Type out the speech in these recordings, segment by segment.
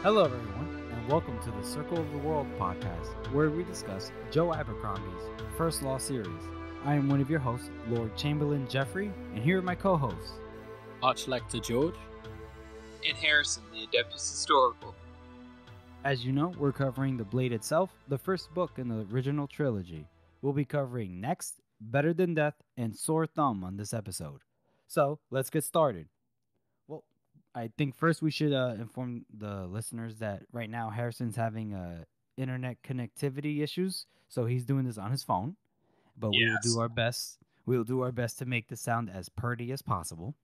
Hello, everyone, and welcome to the Circle of the World podcast, where we discuss Joe Abercrombie's First Law series. I am one of your hosts, Lord Chamberlain Jeffrey, and here are my co-hosts, Archlector George, and Harrison, the Adeptus Historical. As you know, we're covering The Blade itself, the first book in the original trilogy. We'll be covering Next, Better Than Death, and Sore Thumb on this episode. So, let's get started. Well, I think first we should inform the listeners that right now Harrison's having internet connectivity issues, so he's doing this on his phone. But we will do our best. We will do our best to make this sound as purdy as possible.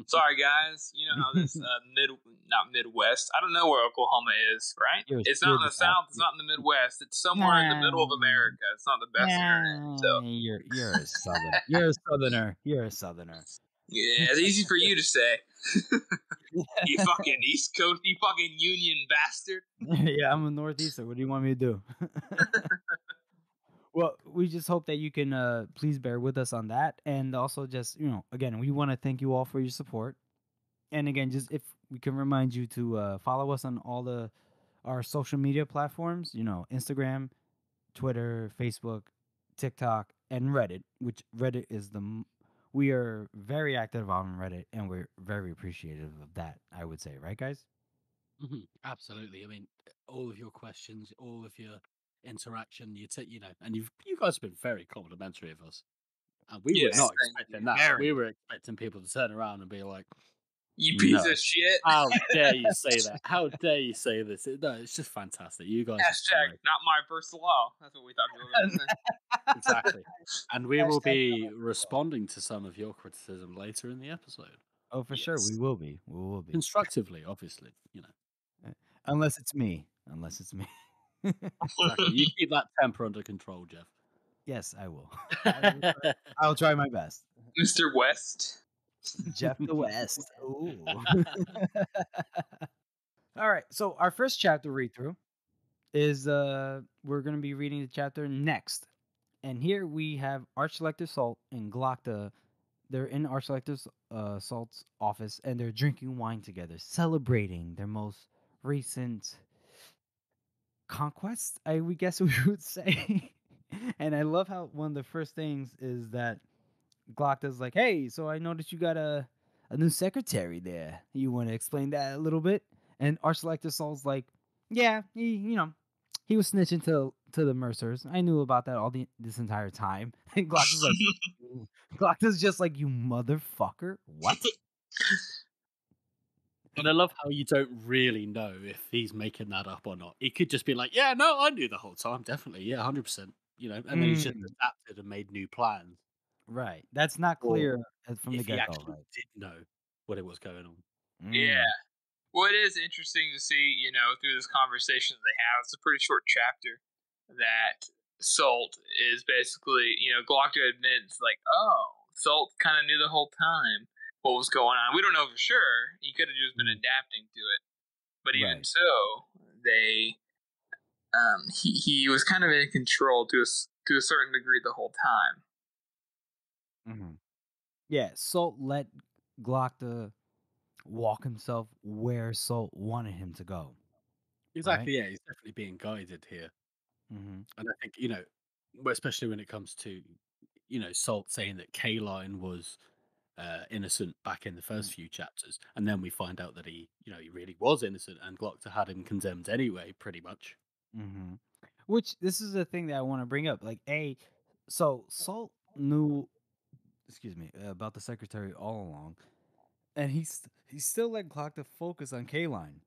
Sorry, guys. You know how this not Midwest. I don't know where Oklahoma is, right? It's not in the South. It's not in the Midwest. It's somewhere in the middle of America. It's not the best internet. So You're a southerner. You're a southerner. You're a southerner. Yeah, it's easy for you to say. You fucking East Coast. You fucking Union bastard. Yeah, I'm a Northeaster. What do you want me to do? Well, we just hope that you can please bear with us on that. And also just, again, we want to thank you all for your support. And again, just if we can remind you to follow us on all our social media platforms, Instagram, Twitter, Facebook, TikTok, and Reddit, which Reddit is we are very active on Reddit, and we're very appreciative of that, I would say. Right, guys? Mm-hmm. Absolutely. I mean, all of your questions, all of your interaction, and you guys have been very complimentary of us. And we were not expecting that. We were expecting people to turn around and be like, "You piece of shit! How dare you say that? How dare you say this?" No, it's just fantastic. You guys. Hashtag not my first law. That's what we thought you were going to say. Exactly. And we will be responding to some of your criticism later in the episode. Oh, for sure. We will be. We will be. Constructively, obviously, Unless it's me. Exactly. You keep that temper under control, Jeff. Yes, I will. I'll try my best. Mr. West. Jeff the West. Ooh. All right. So our first chapter read through is we're going to be reading the chapter Next. And here we have Archlector Salt and Glocta. They're in Archlector Salt's office and they're drinking wine together, celebrating their most recent conquest, we guess we would say. And I love how one of the first things is that Glocta's like, "Hey, so I noticed you got a new secretary there. You want to explain that a little bit?" And Archlector Salt's like, "Yeah, he was snitching to the Mercers. I knew about that this entire time." And Glocta's just like, "You motherfucker, what?" And I love how you don't really know if he's making that up or not. He could just be like, "Yeah, no, I knew the whole time, definitely, yeah, 100%." And then he's just adapted and made new plans. Right. That's not clear from the get-go. He actually did know what it was going on. Yeah. Well, it is interesting to see, through this conversation that they have. It's a pretty short chapter that Salt is basically, Glocta admits, like, oh, Salt kind of knew the whole time what was going on. We don't know for sure. He could have just been adapting to it. But even so, he was kind of in control to a certain degree the whole time. Mm-hmm. Yeah, Salt let Glocta walk himself where Salt wanted him to go. Exactly, right? Yeah, he's definitely being guided here. Mm-hmm. And I think, especially when it comes to, Salt saying that K-Line was innocent back in the first few chapters, and then we find out that he really was innocent, and Glocta had him condemned anyway, pretty much. Mm-hmm. Which, this is the thing that I want to bring up. Like, so Salt knew, about the secretary all along, and he still let Glocta focus on K-Line,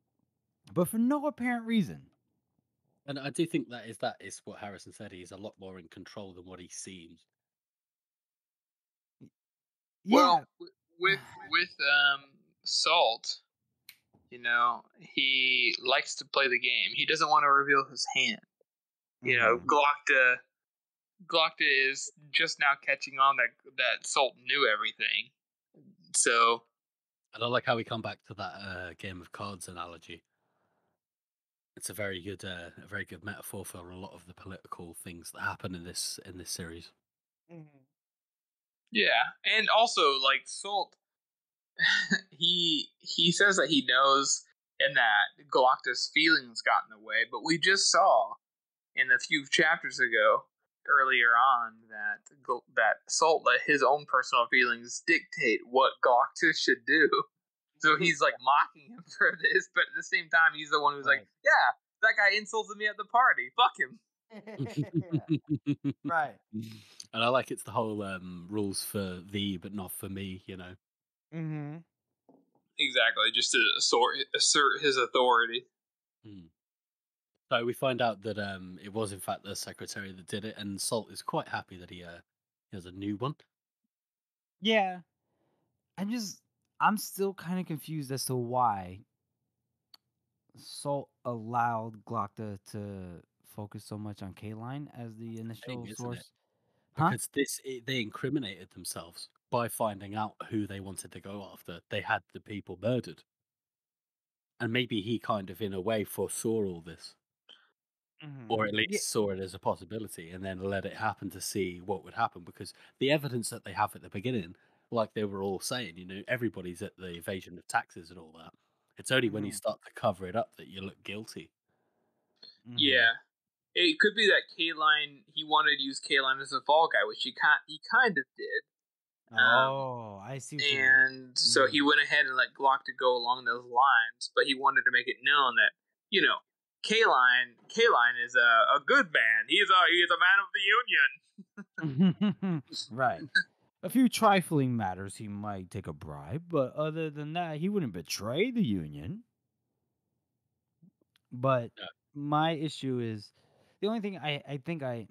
but for no apparent reason. And I do think that is what Harrison said. He's a lot more in control than what he seems. Yeah. Well, with Salt, he likes to play the game. He doesn't want to reveal his hand. Glocta is just now catching on that Salt knew everything. So, and I like how we come back to that game of cards analogy. It's a very good metaphor for a lot of the political things that happen in this series. Mm-hmm. Yeah, and also like Salt, he says that he knows and that Galacta's feelings got in the way. But we just saw in a few chapters ago, earlier on, that Salt let his own personal feelings dictate what Galactus should do. So he's like mocking him for this, but at the same time, he's the one who's like, Right. "Yeah, that guy insulted me at the party. Fuck him." Right. And I like it's the whole rules for thee but not for me, you know. Mm-hmm. Exactly, just to assert his authority. Mm. So we find out that it was in fact the secretary that did it, and Salt is quite happy that he has a new one. Yeah. I'm still kind of confused as to why Salt allowed Glocta to focus so much on K-Line as the Thing, initial isn't it? source. Huh? Because they incriminated themselves by finding out who they wanted to go after. They had the people murdered, and maybe he kind of, in a way, foresaw all this, Mm-hmm. or at Yeah. least saw it as a possibility, and then let it happen to see what would happen. Because the evidence that they have at the beginning, like they were all saying, everybody's at the evasion of taxes and all that. It's only when you Mm-hmm. start to cover it up that you look guilty. Mm-hmm. Yeah, it could be that K-Line, he wanted to use K-Line as a fall guy, which he kind of did. Oh, I see what you mean. And so he went ahead and let Glock to go along those lines, but he wanted to make it known that, K-Line is a good man. He's a man of the Mm-hmm. Right. A few trifling matters he might take a bribe, but other than that, he wouldn't betray the Union. But Yeah. my issue is the only thing I think I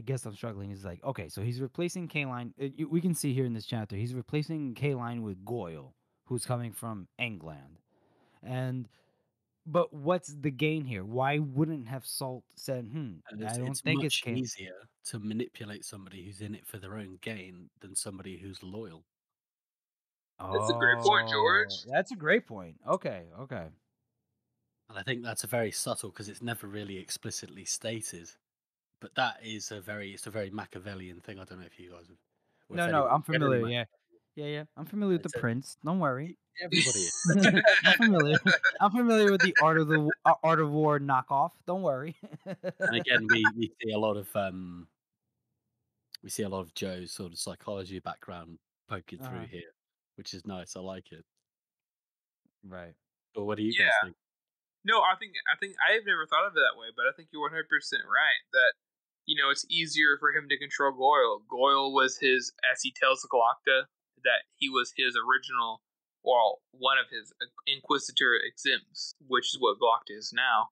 guess I'm struggling is like, okay, so he's replacing K-Line. We can see here in this chapter he's replacing K-Line with Goyle, who's coming from England. And but what's the gain here? Why wouldn't have Salt said, And I don't it's think it's much K. easier to manipulate somebody who's in it for their own gain than somebody who's loyal. That's a great point, Oh, George. that's a great point. Okay, okay. And I think that's a very subtle because it's never really explicitly stated. But that is it's a very Machiavellian thing. I don't know if you guys have, or if No, I'm anyone's read any familiar. Yeah, Machiavelli. yeah. I'm familiar with the It's a, Prince. Don't worry. everybody is. I'm familiar. I'm familiar with the Art of War knockoff. Don't worry. And again, we see a lot of Joe's sort of psychology background poking through Uh-huh. here, which is nice. I like it. Right. But what do you guys Yeah. think? No, I think I've never thought of it that way, but I think you're 100% right. That it's easier for him to control Goyle. Goyle was his, as he tells Galacta, that he was his original, well, one of his Inquisitor exempts, which is what Galacta is now.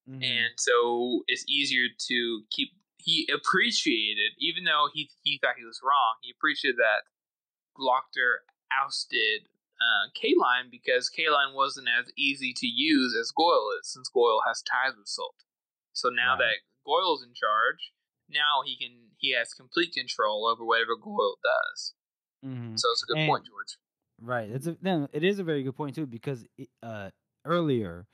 Mm-hmm. And so it's easier to keep. He appreciated, even though he thought he was wrong, he appreciated that Glockter ousted K-Line because K-Line wasn't as easy to use as Goyle is, since Goyle has ties with Salt. So now Right. that Goyle's in charge, now he has complete control over whatever Goyle does. Mm-hmm. So it's a good And point, George. right, it is a very good point too because earlier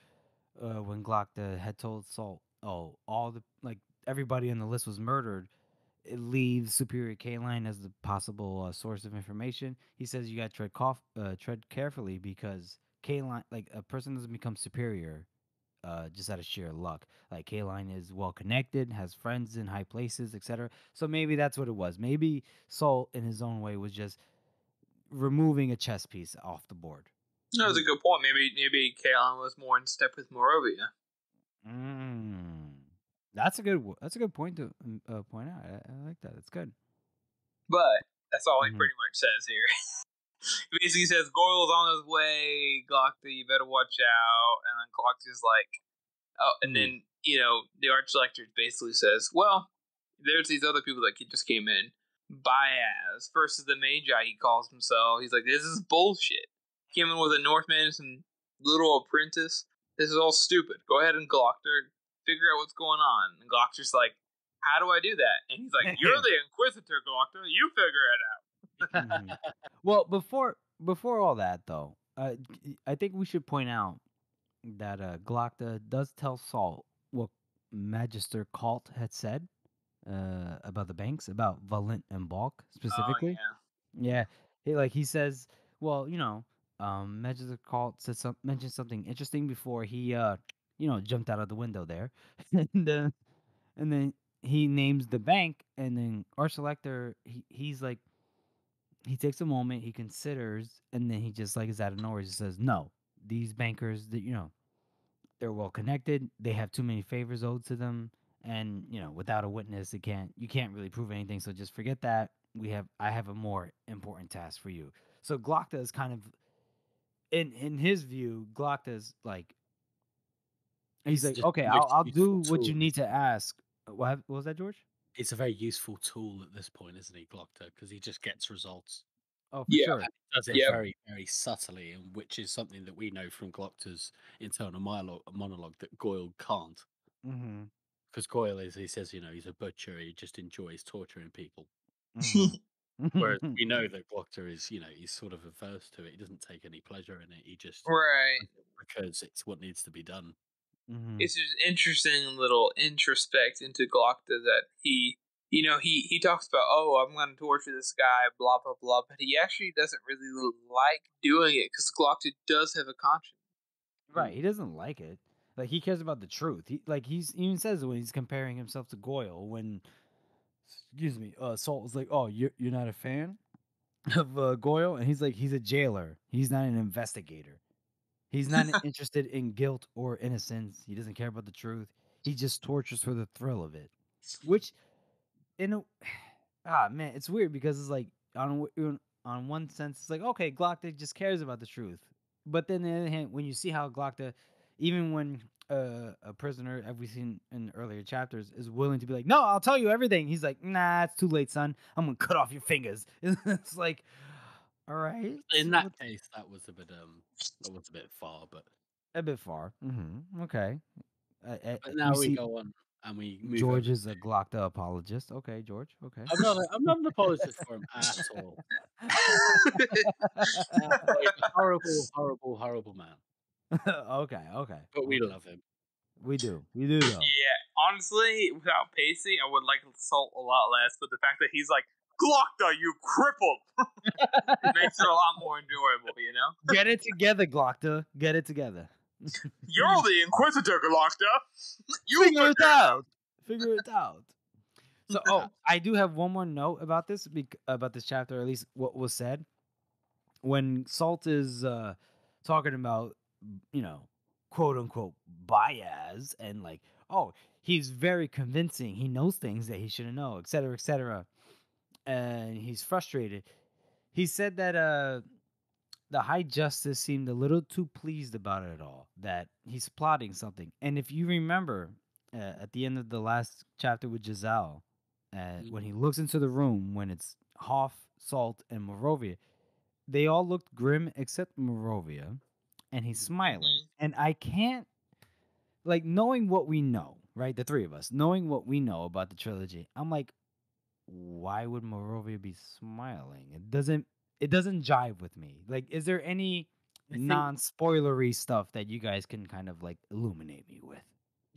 when Glock had told Salt, oh, all the like everybody on the list was murdered. It leaves Superior K-Line as the possible source of information. He says you got to tread carefully because K-Line, like a person doesn't become superior just out of sheer luck. Like K-Line is well connected, has friends in high places, etc. So maybe that's what it was. Maybe Salt, in his own way, was just removing a chess piece off the board. No, Who it's a knows? good point. Maybe K-Line was more in step with Morovia. Mm. That's a good point to point out. I like that. It's good. But that's all he Hmm. pretty much says here. He basically says Goyle's on his way, Glockta, you better watch out. And then Glockta's like, oh, and Mm. then, the Archlector basically says, well, there's these other people that just came in. Baez versus the Magi, he calls himself. He's like, this is bullshit. Came in with a Northman and some little apprentice. This is all stupid. Go ahead and Glockter, figure out what's going on. And Glockter's like, how do I do that? And he's like, you're the Inquisitor, Glockter. You figure it out. Mhm. Well, before all that though, I think we should point out that Glocta does tell Salt what Magister Kalt had said about the banks, about Valent and Balk Oh, specifically. yeah. Yeah, he says, well, Mentions the call mentioned something interesting before he jumped out of the window there, and then he names the bank, and then our selector he's like he takes a moment, he considers, and then he just like is out of nowhere. He says, "No, these bankers, that they're well connected. They have too many favors owed to them, and without a witness, you can't really prove anything. So just forget that. I have a more important task for you." So Glockta is kind of in his view, Glockta's like he's He's like, just okay, the most I'll do useful what you tool. need to ask. What was that, George? It's a very useful tool at this point, isn't he, Glockter? Because he just gets results. Oh, for Yeah. sure. And he does it Yep. very, very subtly, and which is something that we know from Glockter's internal monologue that Goyle can't. Mm-hmm. Because Goyle is, he says, he's a butcher, he just enjoys torturing people. Whereas Mm-hmm. we know that Glockter is, he's sort of averse to it. He doesn't take any pleasure in it. He just Right. does it because it's what needs to be done. Mm-hmm. It's just an interesting little introspect into Glockta that he talks about, oh, I'm going to torture this guy, blah blah blah, but he actually doesn't really like doing it because Glockta does have a conscience. Right. He doesn't like it. Like he cares about the truth. He even says it when he's comparing himself to Goyle when excuse me, Salt was like, "Oh, you're not a fan of Goyle?" And he's like, "He's a jailer. He's not an investigator. He's not interested in guilt or innocence. He doesn't care about the truth. He just tortures for the thrill of it." Which, in a man, it's weird because it's like on one sense, it's like okay, Glockta just cares about the truth, but then on the other hand, when you see how Glockta, even when a prisoner, as we've seen in earlier chapters, is willing to be like, no, I'll tell you everything. He's like, nah, it's too late, son. I'm gonna cut off your fingers. It's like, all right, In that what's case, that was a bit far, but a bit far. Okay, now we we see go on and we move over. George is a Glockta apologist. Okay, George. Okay. I'm not an apologist for him at all. But he's a horrible, horrible, horrible man. Okay, okay, But we okay. love him. We do though. Yeah, honestly, without Pacey, I would like Salt a lot less, but the fact that he's like, Glockta, you crippled, makes it a lot more enjoyable, you know? Get it together, Glockta. Get it together. You're the Inquisitor, Glockta. You Figure it figure it out. out. Figure it out. So, I do have one more note about this, about this chapter, or at least what was said when Salt is talking about, you know, quote unquote bias, and like, oh, he's very convincing. He knows things that he shouldn't know, etc., etc., and he's frustrated. He said that the High Justice seemed a little too pleased about it all, that he's plotting something. And if you remember, at the end of the last chapter with Giselle, Mm, when he looks into the room, when it's Hoff, Salt, and Morovia, they all looked grim except Morovia, and he's smiling. Mhm. And I can't, like, knowing what we know, right? The three of us, knowing what we know about the trilogy, I'm like, why would Morovia be smiling? It doesn't jive with me. Like, is there any I think non-spoilery stuff that you guys can kind of like illuminate me with?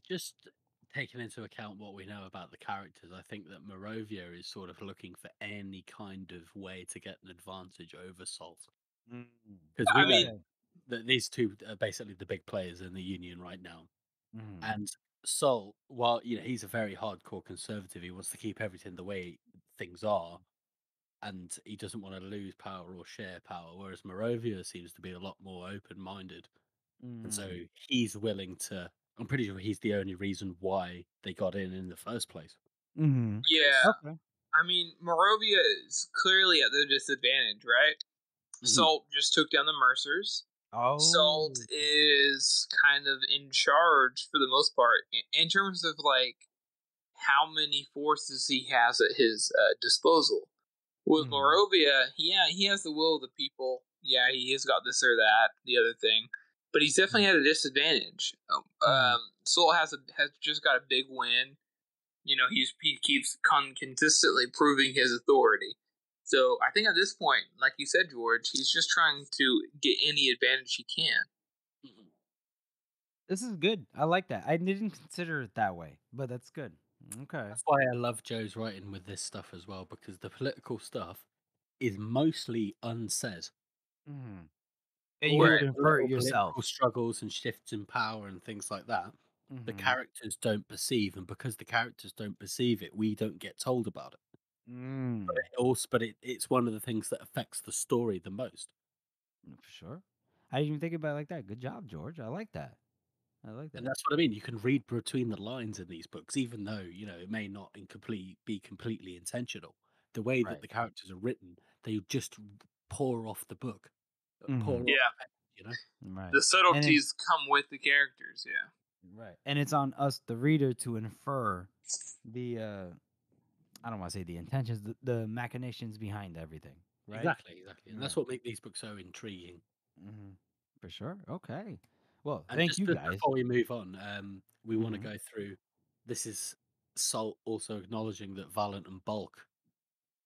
just taking into account what we know about the characters, I think that Morovia is sort of looking for any kind of way to get an advantage over Salt. Mm. Because we I know mean, Okay. that these two are basically the big players in the Union right now. Mhm. And Salt, while he's a very hardcore conservative, he wants to keep everything the way things are, and he doesn't want to lose power or share power. Whereas Morovia seems to be a lot more open-minded, and so Mm. he's willing to. I'm pretty sure he's the only reason why they got in the first place. Mhm. yeah. Okay. I mean, Morovia is clearly at the disadvantage, right? Hmm. Salt just took down the Mercers. Salt Oh. is kind of in charge for the most part in terms of like how many forces he has at his disposal. With Mhm. Morovia, yeah, he has the will of the people. Yeah, he has got this or that, the other thing, but he's definitely at a disadvantage. Mhm. Soul has just got a big win. He keeps consistently proving his authority. So I think at this point, like you said, George, he's just trying to get any advantage he can. Hmm. This is good. I like that. I didn't consider it that way, but that's good. Okay. That's why I love Joe's writing with this stuff as well, because the political stuff is mostly unsaid. Mhm. And you all Right. would of the infer it little political yourself. struggles and shifts in power and things like that, the Mhm. characters don't perceive, and because the characters don't perceive it, we don't get told about it. Mm. But it's one of the things that affects the story the most. For sure. I didn't even think about it like that. Good job, George. I like that. I like And that. that's what I mean. You can read between the lines in these books, even though, it may not be completely intentional. The way that Right. the characters are written, they just pour off the book, pour Mhm. off Yeah. the page, Right. The And it's subtleties come with the characters. Yeah. right. And it's on us, the reader, to infer the I don't want to say the intentions, the machinations behind everything. Right. Exactly, exactly. And that's Right. what makes these books so intriguing. Hmm. For sure. Okay. Well, And thank just you guys. before we move on, we want to Hmm. go through. This is Salt also acknowledging that Valent and Bulk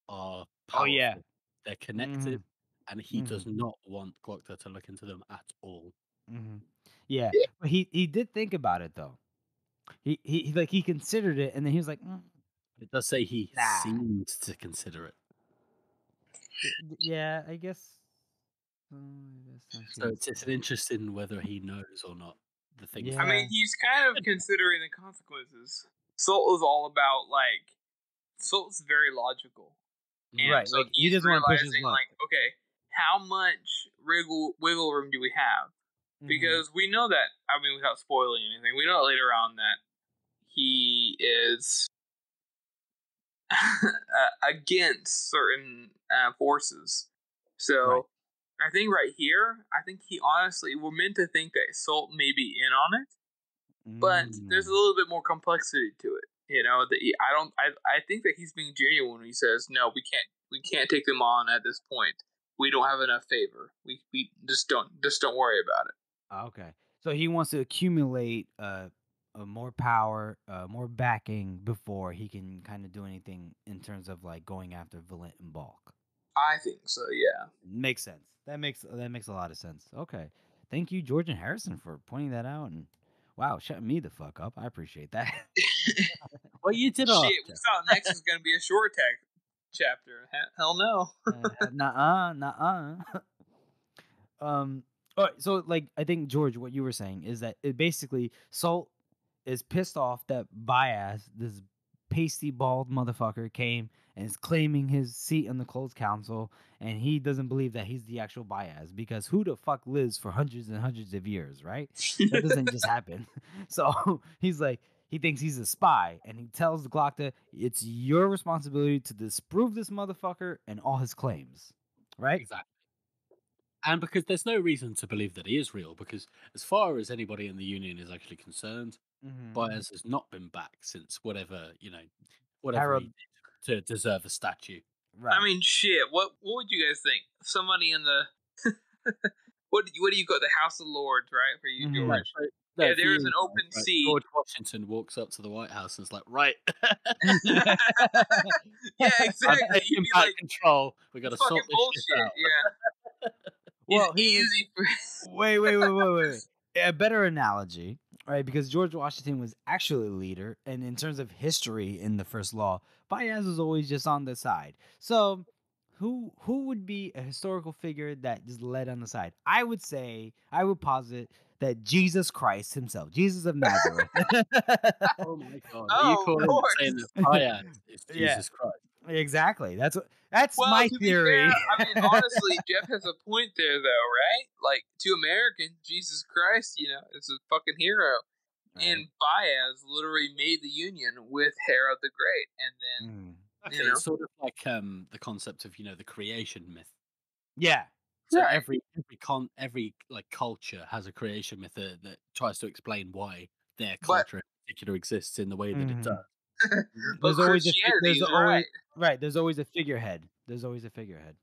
are Oh yeah. powerful. They're Hmm. connected, and he Hmm. does not want Glockner to look into them at all. Hmm. Yeah. Yeah. But he did think about it though. He considered it, and then he was like, It does say he nah. seemed to consider it. Yeah, I guess. I guess that So seems. it's an interesting whether he knows or not the things I that mean, Yeah. he's kind of considering the consequences. Salt is all about like Salt's very logical, and Right. so Like he he's doesn't want to push his realizing luck. like, okay, how much wiggle room do we have? Hmm. Because we know that. I mean, without spoiling anything, we know later on that he is against certain forces. Right. So I think right here, I think he honestly, we're meant to think that Salt may be in on it, but there's a Mm. little bit more complexity to it. You know, that I don't. I think that he's being genuine when he says, "No, we can't take them on at this point. We don't have enough favor. We just don't worry about it." Okay. So he wants to accumulate more power, more backing before he can kind of do anything in terms of like going after Valent and Bulk. I think so. Yeah. Makes sense. That makes a lot of sense. Okay. Thank you, George and Harrison, for pointing that out, and wow, shut me the fuck up. I appreciate that. Well, you did Shit, we after. thought next was gonna be a short tag chapter. Hell no. Nuh-uh, nuh-uh. All right, so like I think George, what you were saying is that it basically Salt is pissed off that Bias, this pasty bald motherfucker, came and is claiming his seat in the closed council, and he doesn't believe that he's the actual Bias because who the fuck lives for hundreds and hundreds of years, right? That doesn't just happen. So he's like, he thinks he's a spy, and he tells the Glockta, it's your responsibility to disprove this motherfucker and all his claims, right? Exactly. And because there's no reason to believe that he is real, because as far as anybody in the Union is actually concerned, Mm-hmm. Baez has not been back since whatever he Harold, did to deserve a statue. I right? mean, shit. What would you guys think? Somebody in the what do you call the House of Lords, right? For you, Mm-hmm. No, George. so, no, Yeah, for there is you an guys, open right? seat. George Washington walks up to the White House and is like, right, Yeah, I'm exactly. You'd taking be back like, control. We got it's to fucking sort this shit bullshit. out. Yeah, it's Well, easy for. wait. A better analogy, right? Because George Washington was actually a leader, and in terms of history in the first law, Baez was always just on the side. So, who would be a historical figure that just led on the side? I would posit that Jesus Christ himself, Jesus of Nazareth. Oh my God, are you Oh, of calling it saying that course. Baez is Yeah, Jesus Christ? exactly. That's Well, my to be fair, theory. I mean, honestly, Jeff has a point there, though, right? Like, to American, Jesus Christ, is a fucking hero. Right. And Baez literally made the union with Herod the Great, and then Mm. you Exactly, know, it's sort of like the concept of the creation myth. Yeah. So right? every like culture has a creation myth that tries to explain why their But culture in particular exists in the way that it does. Mhm. but Christianity There's is right. always right. There's always a figurehead. There's always a figurehead.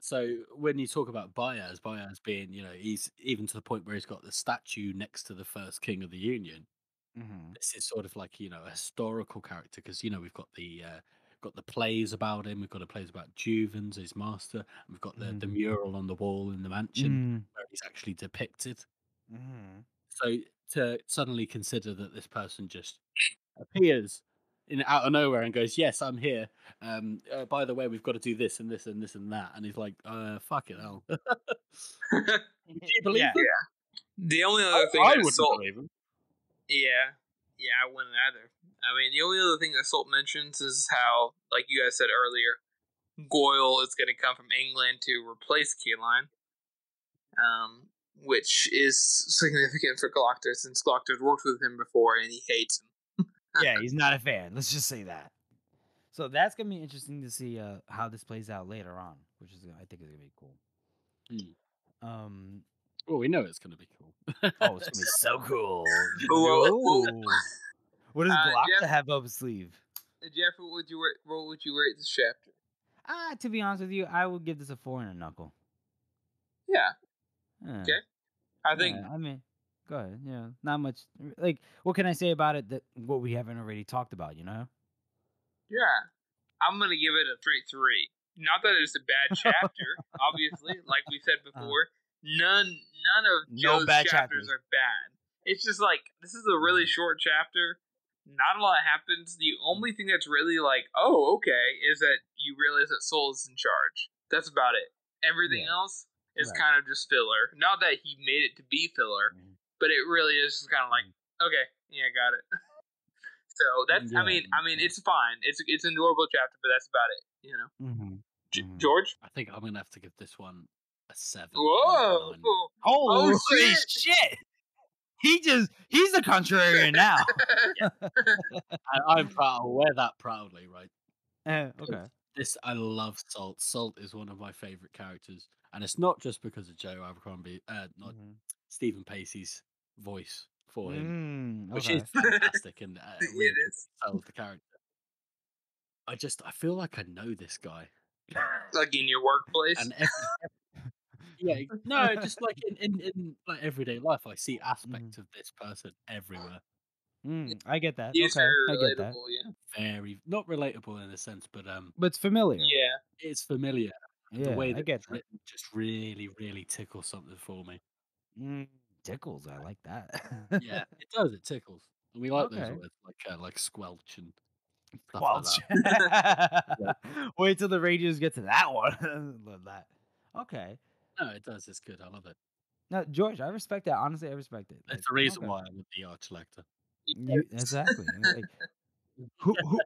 So when you talk about Baez being, he's even to the point where he's got the statue next to the first king of the Union. Hmm. This is sort of like, a historical character because, we've got the plays about him, we've got the plays about Juvens, his master, and we've got the Hmm. mural on the wall in the mansion Mm. where he's actually depicted. Hmm. So to suddenly consider that this person just appears out of nowhere and goes, "Yes, I'm here. By the way, we've got to do this and this and this and that." And he's like, "Fuck it, hell." Would you believe Yeah. him? The only other thing I that wouldn't Salt, believe him. yeah, I wouldn't either. I mean, the only other thing that Salt mentions is how, like you guys said earlier, Goyle is going to come from England to replace Keyline, which is significant for Glockter since Glockter's worked with him before and he hates him. Yeah, he's not a fan. Let's just say that. So that's gonna be interesting to see how this plays out later on, which is I think is gonna be cool. Well, we know it's gonna be cool. Oh, it's gonna be so cool. Well, What does Glockter Jeff- have up his sleeve? Jeff, what would you rate this chapter? To be honest with you, I would give this a 4 and a knuckle. Yeah. Yeah. Okay. I think. Yeah, I mean, go ahead. Yeah, not much. Like, what can I say about it that what we haven't already talked about? You know? Yeah. I'm gonna give it a 3-3. Not that it's a bad chapter, obviously. Like we said before, none of Joe's bad chapters chapters. are bad. It's just like this is a really short chapter. Not a lot happens. The only thing that's really like, oh, okay, is that you realize that Soul is in charge. That's about it. Everything else is kind of just filler. Not that he made it to be filler, but it really is just kind of like, okay, yeah, got it. So that's, I mean, it's fine. It's an adorable chapter, but that's about it. You know, George. I think I'm gonna have to give this one a 7. Whoa! Holy shit! He's the contrarian now. I'm proud. I'll wear that proudly, right? Okay. I love Salt. Salt is one of my favorite characters, and it's not just because of Joe Abercrombie, not Stephen Pacey's voice for him, which is fantastic and really sells the character. I feel like I know this guy, like in your workplace, and no, just like in like everyday life, I see aspects of this person everywhere. I get that. He's okay, very I get that. Yeah. Very not relatable in a sense, but it's familiar. Yeah, it's familiar. Yeah, the way that I get it's written just really, really tickles something for me. Tickles, I like that. Yeah, it does. It tickles. And we like those words like squelch and stuff Squelch. like that. Wait till the Rangers get to that one. Love that. Okay. No, it does. It's good. I love it. Now, George, I respect that. Honestly, I respect it. That's the reason why I'm the art collector. Exactly. Like,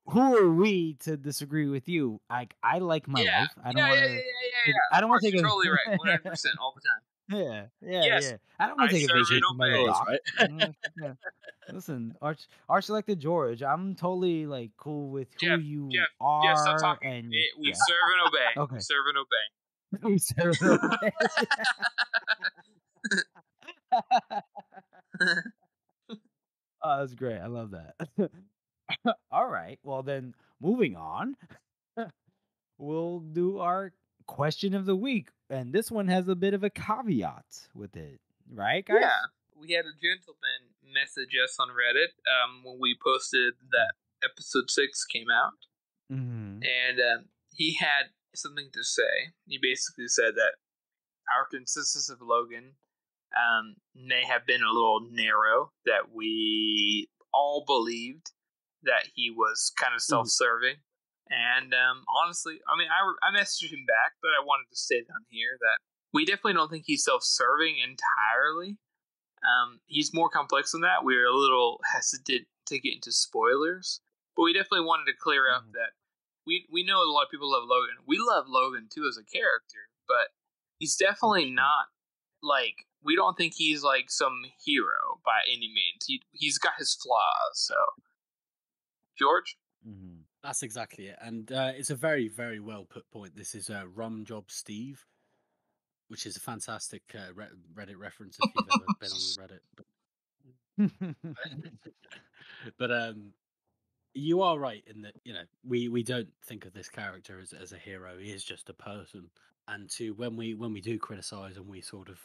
who are we to disagree with you? I like my life. I don't want to. I don't want to take totally right, 100% all the time. Yeah. Yes, I don't want to take a vacation from my obey. doc. Right? Yeah. Listen, Arch selected George. I'm totally like cool with who you are. Jeff, stop talking. And we serve and obey. Okay. We serve and obey. We serve and obey. Oh, that's great. I love that. All right. Well, then moving on, we'll do our question of the week. And this one has a bit of a caveat with it. Right, guys? Yeah. We had a gentleman message us on Reddit when we posted that episode 6 came out. Mm-hmm. And he had something to say. He basically said that our consensus of Logan may have been a little narrow, that we all believed that he was kind of self-serving. And honestly, I mean, I messaged him back, but I wanted to state on here that we definitely don't think he's self-serving entirely. He's more complex than that. We're a little hesitant to get into spoilers, but we definitely wanted to clear up that we know a lot of people love Logan. We love Logan too as a character, but he's definitely not like, we don't think he's like some hero by any means. He's got his flaws. So, George? Mm-hmm. That's exactly it. And it's a very, very well put point. This is Rum Job Steve, which is a fantastic Reddit reference if you've ever been on Reddit. But you are right in that, we don't think of this character as a hero. He is just a person. And when we do criticize and we sort of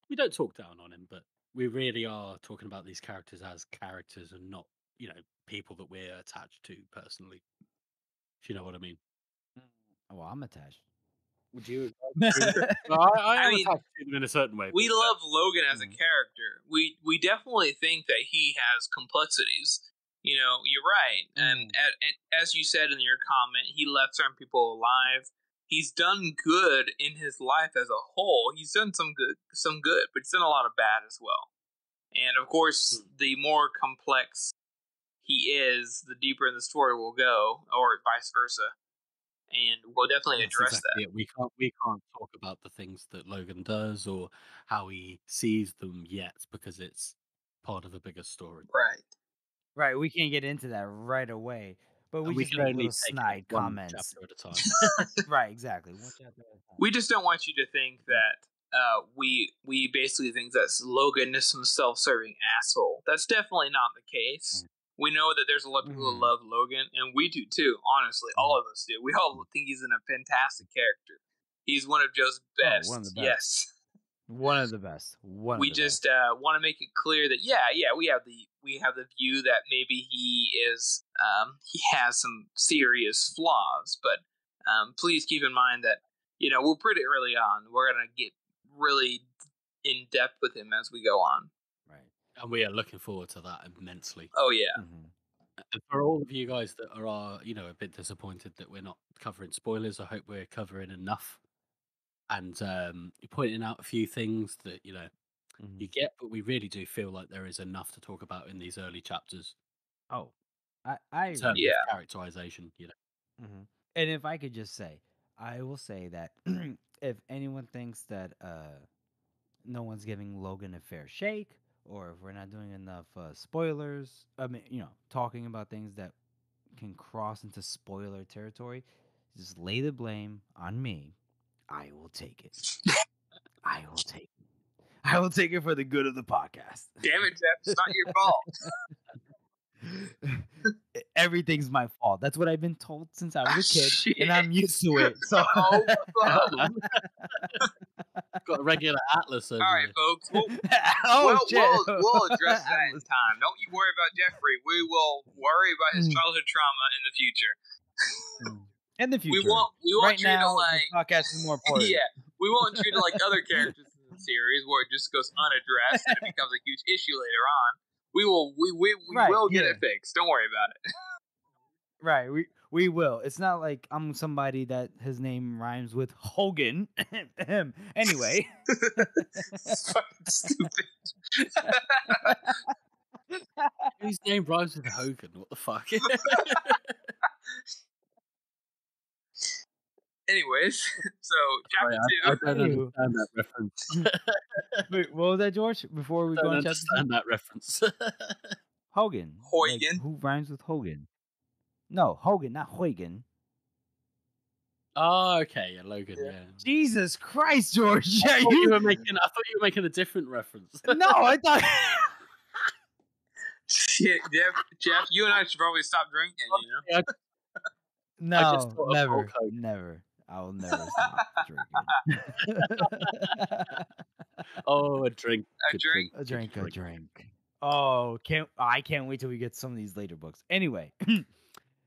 we don't talk down on him, but we really are talking about these characters as characters and not, people that we're attached to personally. If you know what I mean. Well, I'm attached. Would you? I mean, attached to him in a certain way. We love Logan as a character. We definitely think that he has complexities. You're right. And as you said in your comment, he left certain people alive. He's done good in his life as a whole. He's done some good, but he's done a lot of bad as well. And of course, the more complex he is, the deeper in the story will go, or vice versa. And we'll definitely address that. We can't talk about the things that Logan does or how he sees them yet because it's part of a bigger story. Right, we can't get into that right away, but we just can make only little take snide one comments. chapter at a time. Right, exactly. One chapter at a time. We just don't want you to think that we basically think that Logan is some self-serving asshole. That's definitely not the case. We know that there's a lot of people who love Logan, and we do too, honestly. All of us do. We all think he's a fantastic character. He's one of Joe's best. One of the best. Yes. One of the best. We just want to make it clear that we have the view that maybe he has some serious flaws, but please keep in mind that we're pretty early on. We're gonna get really in depth with him as we go on. Right. And we are looking forward to that immensely. Oh yeah. And for all of you guys that are a bit disappointed that we're not covering spoilers, I hope we're covering enough and pointing out a few things that you get, but we really do feel like there is enough to talk about in these early chapters. Oh, in terms of characterization, And if I could just say, I will say that if anyone thinks that no one's giving Logan a fair shake, or if we're not doing enough spoilers, I mean, talking about things that can cross into spoiler territory, just lay the blame on me. I will take it. I will take it. I will take it for the good of the podcast. Damn it, Jeff. It's not your fault. Everything's my fault. That's what I've been told since I was a kid, and I'm used to it. So, got a regular atlas over all right, here. folks. We'll address that in time. Don't you worry about Jeffrey. We will worry about his childhood trauma in the future. In the future. We won't right treat now, it like the podcast is more important. Yeah, we won't treat it like other characters in the series where it just goes unaddressed and it becomes a huge issue later on. We will get it fixed. Don't worry about it. Right, we will. It's not like I'm somebody that his name rhymes with Hogan. Anyway. It's fucking stupid. Whose name rhymes with Hogan? What the fuck? Anyways, so chapter 2. I don't understand that reference. Wait, what was that, George? Before we go on chapter 2? I don't understand that reference. Hogan. Like, who rhymes with Hogan? No, Hogan, not Huygen. Oh, okay, yeah, Logan. Yeah. Jesus Christ, George! Yeah, I thought you were making a different reference. No, I thought. Shit, Jeff, you and I should probably stop drinking. No, never. I will never stop drinking. Oh, a drink. A drink. Oh, I can't wait till we get some of these later books. Anyway,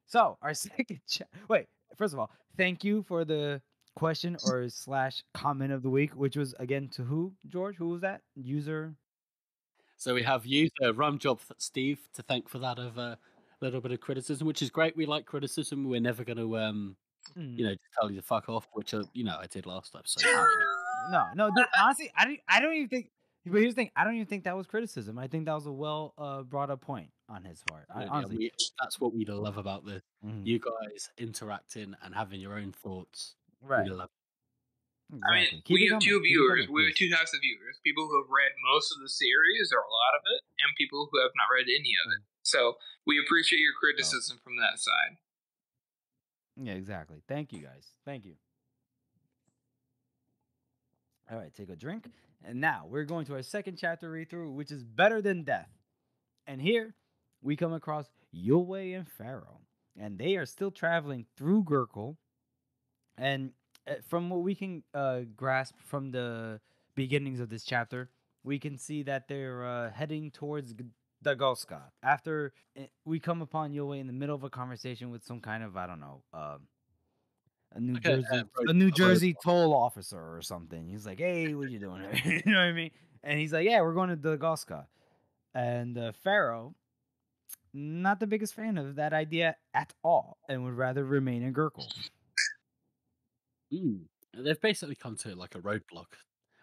so our second wait, first of all, thank you for the question or / comment of the week, which was again to who, George? Who was that? User? So we have user Rum Job Steve to thank for that of a little bit of criticism, which is great. We like criticism. We're never going to just tell you to fuck off, which I did last episode. No, dude, honestly, I don't even think. But here's the thing: I don't even think that was criticism. I think that was a well brought up point on his part. Honestly, that's what we love about this. You guys interacting and having your own thoughts. Right. We love it. Exactly. I mean, we have two viewers. We have two types of viewers: people who have read most of the series or a lot of it, and people who have not read any of it. So we appreciate your criticism from that side. Yeah, exactly. Thank you, guys. Thank you. All right, take a drink. And now we're going to our second chapter read through, which is Better Than Death. And here we come across Yulwei and Pharaoh. And they are still traveling through Gurkle. And from what we can grasp from the beginnings of this chapter, we can see that they're heading towards Dagoska. After we come upon Yulwei in the middle of a conversation with some kind of, I don't know, a New Jersey toll officer or something. He's like, "Hey, what you doing here?" You know what I mean? And he's like, "Yeah, we're going to Dagoska." And Pharaoh not the biggest fan of that idea at all, and would rather remain in Gurkle. They've basically come to like a roadblock,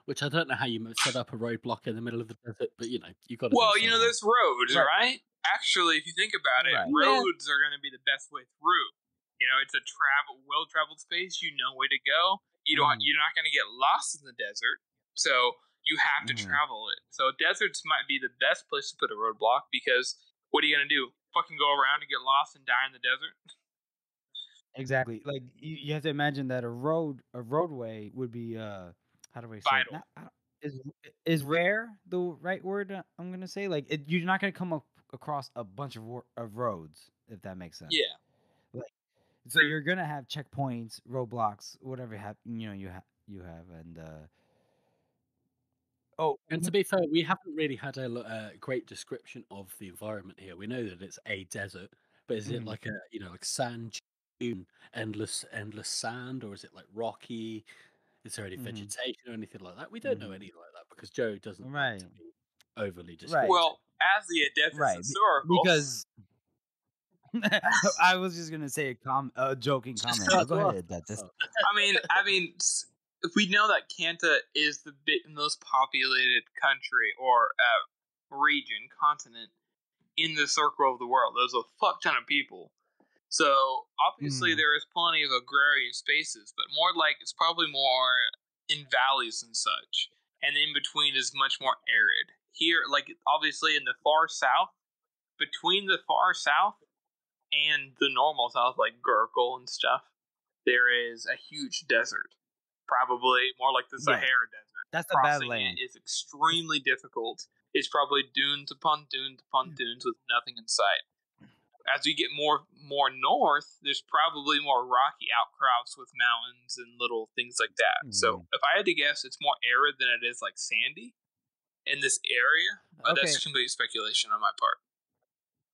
which I don't know how you set up a roadblock in the middle of the desert, but you got to. Well, do it somehow. there's roads, Right. right? Actually, if you think about it, Right. roads are going to be the best way through. It's a well-traveled space. You know where to go. You're not going to get lost in the desert, so you have to travel it. So deserts might be the best place to put a roadblock because what are you going to do? Fucking go around and get lost and die in the desert? Exactly. Like you have to imagine that a roadway would be how do I say Vital. it? Is rare the right word I'm gonna say? Like you're not gonna come across a bunch of roads, if that makes sense. Yeah. Like so you're gonna have checkpoints, roadblocks, whatever you have, and And to be fair, we haven't really had a great description of the environment here. We know that it's a desert, but is it like like sand dune, endless sand, or is it like rocky? Is there any vegetation or anything like that? We don't know anything like that because Joe doesn't like to be overly descriptive. Well, as the Adeptus historical, because I was just gonna say a joking comment. But go ahead, Adeptus. I mean, we know that Kanta is the most populated country or region, continent in the circle of the world. There's a fuck ton of people. So obviously there is plenty of agrarian spaces, but more like it's probably more in valleys and such. And in between is much more arid. Here, like obviously in the far south, between the far south and the normal south, like Gurkle and stuff, there is a huge desert. Probably more like the Sahara Desert. That's the Badlands. It is extremely difficult. It's probably dunes upon dunes upon dunes with nothing in sight. As you get more north, there's probably more rocky outcrops with mountains and little things like that. So if I had to guess, it's more arid than it is like sandy in this area. That's complete speculation on my part.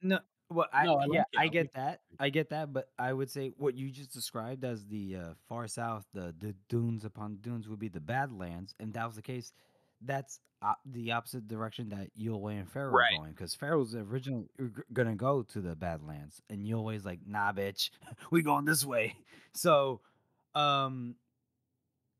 No, well, I get that, but I would say what you just described as the far south, the dunes upon dunes would be the Badlands, and that was the case. That's the opposite direction that Yulway and Pharaoh are going, because Pharaoh's originally gonna go to the Badlands, and Yulway's like, nah, bitch, we going this way. So, and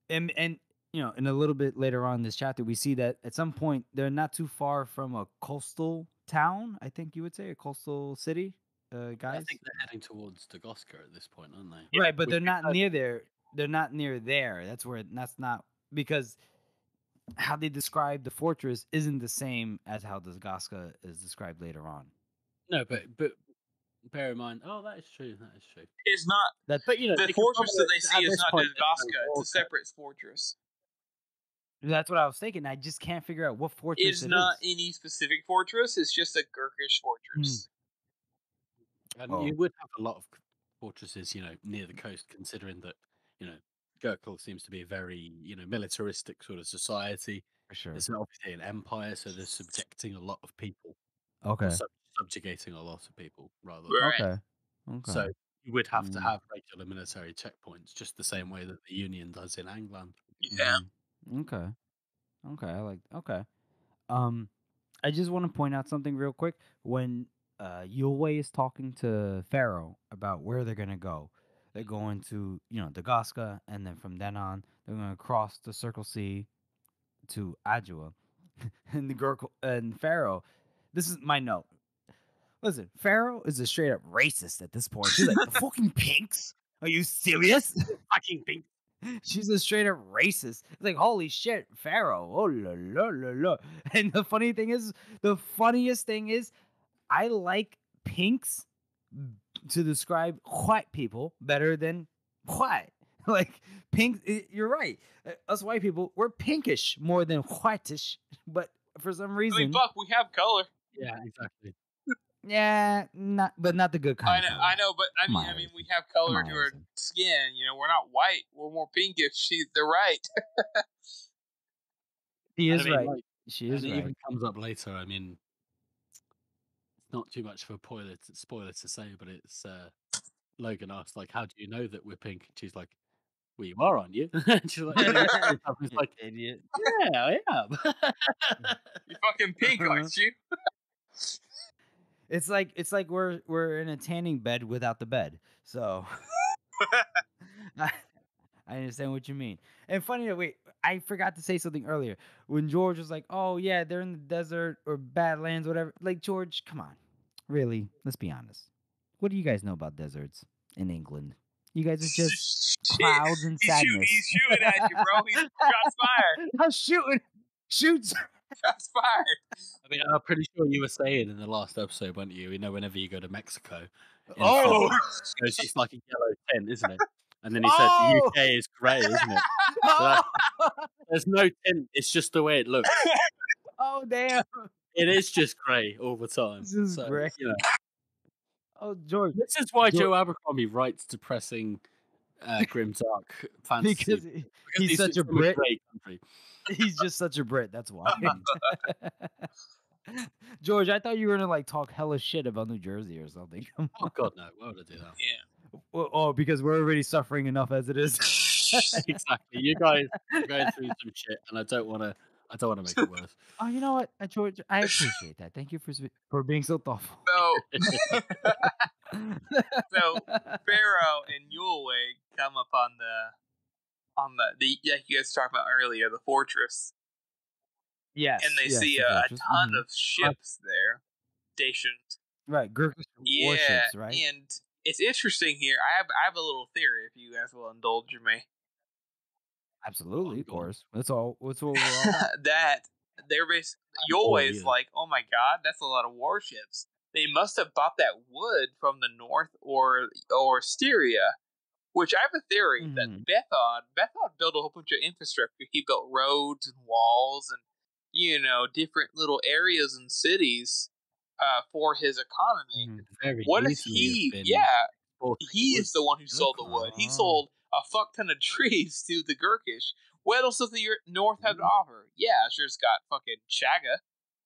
in a little bit later on in this chapter, we see that at some point they're not too far from a coastal town. I think you would say a coastal city, guys. I think they're heading towards Dagoska at this point, aren't they? Right, but they're not near there. They're not near there. That's not because how they describe the fortress isn't the same as how Dagoska is described later on. No, but bear in mind. Oh, that is true. That is true. It's not. But the fortress that they see is not Dagoska. It's a separate fortress. That's what I was thinking. I just can't figure out what fortress it's not any specific fortress. It's just a Gurkish fortress. And you would have a lot of fortresses, near the coast, considering that, Gurkle seems to be a very, militaristic sort of society. For sure. It's obviously an empire, so they're subjecting a lot of people. Okay. Subjugating a lot of people, rather. Okay. So you would have to have regular military checkpoints, just the same way that the Union does in England. Yeah. Okay. I like. Okay. I just want to point out something real quick. When Yulway is talking to Pharaoh about where they're gonna go, they're going to Dagoska, and then from then on they're gonna cross the Circle Sea to Adua, and the Gurkle and Pharaoh. This is my note. Listen, Pharaoh is a straight up racist at this point. She's like, the fucking pinks? Are you serious? Fucking pink. She's a straight up racist. It's like, holy shit, Pharaoh. Oh, la, la, la, la. And the funniest thing is, I like pinks to describe white people better than white. Like, pink, you're right. Us white people, we're pinkish more than whitish. But for some reason. I mean, Buck, we have color. Yeah, exactly. Yeah, not the good kind. I know, but I mean, we have color to our skin. We're not white. We're more pinkish. They're right. She is right. She is right. It even comes up later. I mean, it's not too much of a spoiler to say, but it's Logan asked, like, how do you know that we're pink? And she's like, well, you are, aren't you? She's like, idiot. Yeah, I am. You're fucking pink, aren't you? it's like we're in a tanning bed without the bed. So I, I understand what you mean. And funny that wait, I forgot to say something earlier. When George was like, "Oh yeah, they're in the desert or Badlands, whatever." Like George, come on, really? Let's be honest. What do you guys know about deserts in England? You guys are just Shit, clouds and he's sadness. shooting at you, bro. He's shots fired. I'm shooting, shoots. Shots fired. I mean, I'm pretty sure you were saying in the last episode, weren't you? You know, whenever you go to Mexico, in Oh, Oh, Philly, it's like a yellow tint, isn't it? And then he said the oh, UK is grey, isn't it? So oh, there's no tint. It's just the way it looks. oh, damn! It is just grey all the time. This is So great. you know, Oh, George, this is why George, Joe Abercrombie writes depressing, grim, dark fantasy because because he's he's such a from a Brit. great country. He's just such a Brit. That's why. Mm. George, I thought you were gonna like talk hella shit about New Jersey or something. Oh God, no! Why would I do that? yeah. Oh, because we're already suffering enough as it is. Exactly. You guys are going through some shit, and I don't want to. I don't want to make it worse. Oh, you know what, George? I appreciate that. Thank you for being so thoughtful. So, so Pharaoh and Yulway come up on the like you guys talked about earlier, the fortress, Yes, and they yes, see the a fortress. ton of ships there stationed. Right, Gurkha's Yeah, warships, right? and it's interesting here. I have a little theory, if you guys will indulge me. Absolutely, of Go on. course. That's all. That's what we're all about. That they're basically all Yulway's ears. like, oh my god, that's a lot of warships. They must have bought that wood from the north or Styria. Which I have a theory that Mhm. Bethod built a whole bunch of infrastructure. He built roads and walls and different little areas and cities for his economy. Mhm. Very What if easily have he? been Yeah, exporting he wood. is the one who You know? sold the wood. He Oh. sold a fuck ton of trees to the Gurkish. What else does the North have to offer? Yeah, sure, it's got fucking Chaga,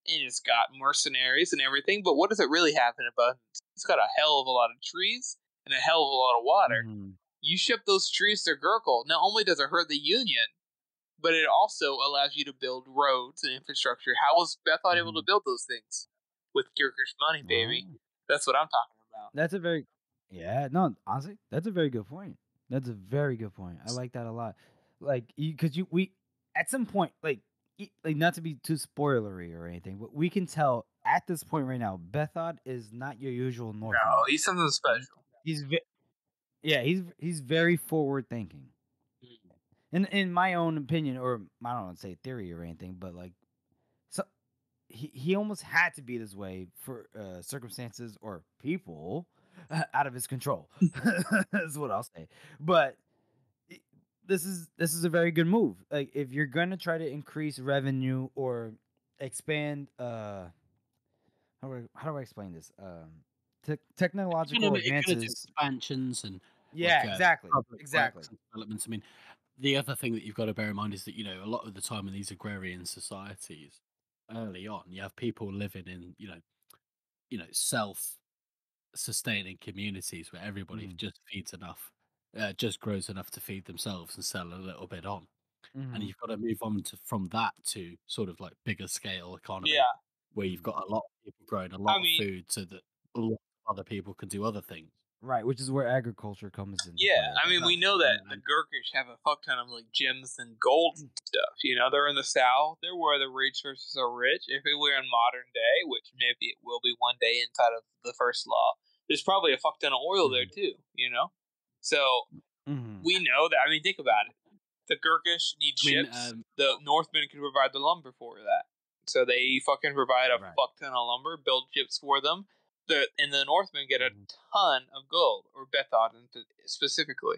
and it's got mercenaries and everything. But what does it really have in abundance? It's got a hell of a lot of trees and a hell of a lot of water. Mhm. You ship those trees to Gurkel, not only does it hurt the Union, but it also allows you to build roads and infrastructure. How was Bethod able to Mhm. build those things? With Gurkish money, baby. Oh. That's what I'm talking about. That's a very yeah, no, honestly, that's a very good point. That's a very good point. I like that a lot. Like, because we at some point, like not to be too spoilery or anything, but we can tell at this point right now, Bethod is not your usual Northman. No, he's something special. He's yeah, he's very forward thinking. Mm. In my own opinion, or I don't want to say theory or anything, but like so he almost had to be this way for circumstances or people out of his control. That's what I'll say. But i- this is a very good move. Like if you're gonna try to increase revenue or expand, how do I explain this? Technological Economic advances. expansions and Yeah, exactly, public exactly. works and developments. I mean, the other thing that you've got to bear in mind is that a lot of the time in these agrarian societies, early on, you have people living in self-sustaining communities where everybody Mm, just feeds enough, just grows enough to feed themselves and sell a little bit on. And mhm, you've got to move on from that to sort of like bigger scale economy Yeah, where you've mhm. got a lot of people growing a I lot of mean, food so that a lot of other people can do other things. Right, which is where agriculture comes into yeah. play at I that mean, we point. know that the And Gurkish have a fuck ton of like gems and gold and stuff. They're in the South. They're where the resources are rich. If it were in modern day, which maybe it will be one day inside of the first law, there's probably a fuck ton of oil there Mhm, too. So mhm. we know that. I mean, think about it. The Gurkish need I mean, ships. The Northmen can provide the lumber for that. So they fucking provide a Right. fuck ton of lumber, build ships for them. And the Northmen get a Mhm, ton of gold, or Bethod specifically.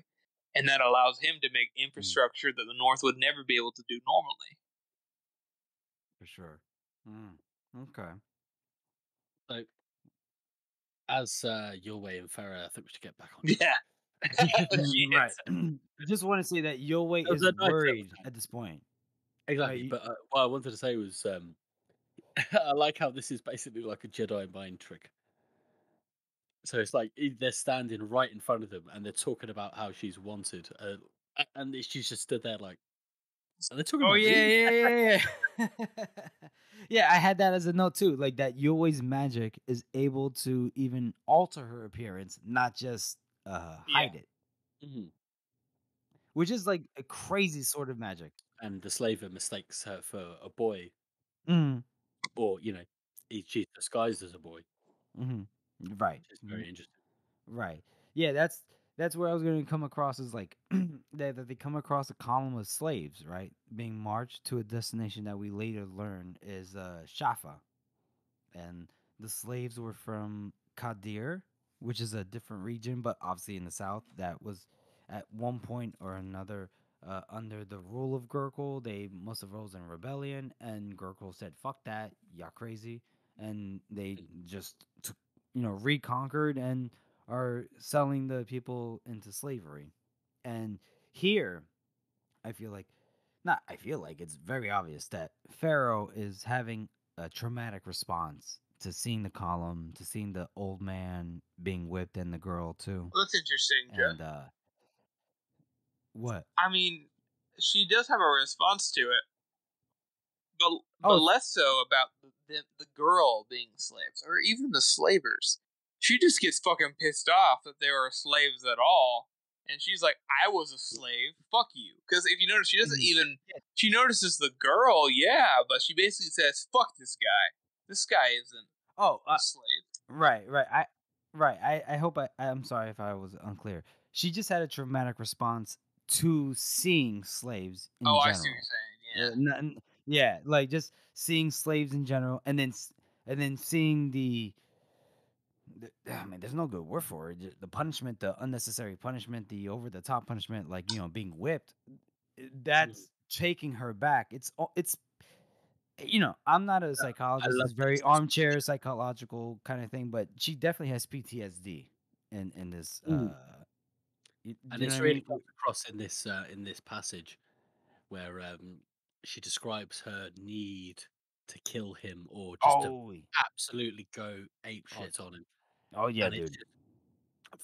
And that allows him to make mm, infrastructure that the North would never be able to do normally. for sure. Mm, okay. so as your way and Farah, I think we should get back on track. Yeah. Right. Shit. I just want to say that Yulway It was is a nice worried episode. at this point. Right. Exactly, but what I wanted to say was, I like how this is basically like a Jedi mind trick. So it's like they're standing right in front of them, and they're talking about how she's wanted, and she's just stood there like, Are they talking Oh about me? yeah. Yeah, I had that as a note too. Like that Yoi's magic is able to even alter her appearance, not just Yeah. hide it. Mhm. Which is like a crazy sort of magic. And the slaver mistakes her for a boy, Mm, or she's disguised as a boy, hmm. Right. which is very interesting. Right. Yeah, that's where I was going to come across is like that they come across a column of slaves, right, being marched to a destination that we later learn is Shafa, and the slaves were from Kadir, which is a different region, but obviously in the south. That was at one point or another under the rule of Gurkul. They must have rose in rebellion, and Gurkul said, "Fuck that, y'all crazy," and they Mm. just took, reconquered and are selling the people into slavery. And here, I feel like not I feel like it's very obvious that Pharaoh is having a traumatic response to seeing the column, to seeing the old man being whipped and the girl too. Well, that's interesting, Joe. And what? I mean, she does have a response to it, but Oh, it's less so about the girl being slaves or even the slavers. She just gets fucking pissed off that they were slaves at all, and she's like, "I was a slave. Fuck you." Because if you notice, she doesn't mhm. even. She notices the girl, yeah, but she basically says, "Fuck this guy. This guy isn't Oh, a slave." right, right. I hope I'm sorry if I was unclear. She just had a traumatic response to seeing slaves in Oh, I see what you're general. saying. Yeah. Yeah, like just seeing slaves in general, and then and then seeing I mean, there's no good word for it. The punishment, the unnecessary punishment, the over the top punishment, like being whipped. Mm. That's taking her back. It's I'm not a I psychologist. love It's very this. armchair psychological kind of thing, but she definitely has PTSD in this. Mm. Do And you know what it's I really mean? comes across in this passage where she describes her need to kill him or just to Oh, absolutely go ape oh, shit on him. oh yeah, And it's dude. just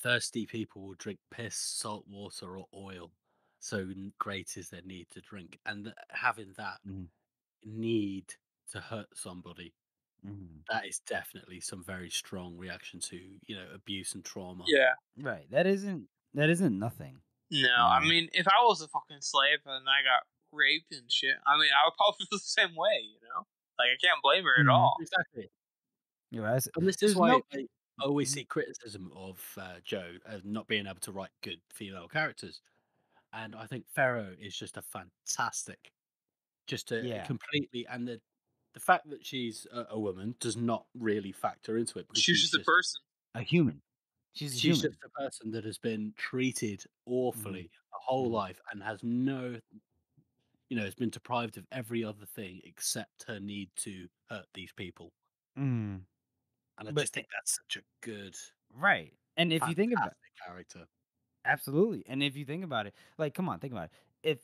thirsty people will drink piss, salt water, or oil. So great is their need to drink, and having that Mhm, need to hurt somebody, mhm. that is definitely some very strong reaction to abuse and trauma. Yeah. Right. That isn't nothing. No, You I know. mean, if I was a fucking slave and I got raped and shit, I mean, I would probably feel the same way, you know? Like, I can't blame her at Mhm. all. Exactly. You're right. And this is There's why no. I always Mhm. see criticism of Joe as not being able to write good female characters. And I think Pharaoh is just a fantastic, just a Yeah, completely, and the fact that she's a woman does not really factor into it because She's just a person. a human. She's a she's human. just a person that has been treated Mhm, awfully a whole mhm, life and has no, has been deprived of every other thing except her need to hurt these people. mhm. And I But just think that's such a good, right, and if you think about fantastic character. absolutely, and if you think about it, like, come on, think about it.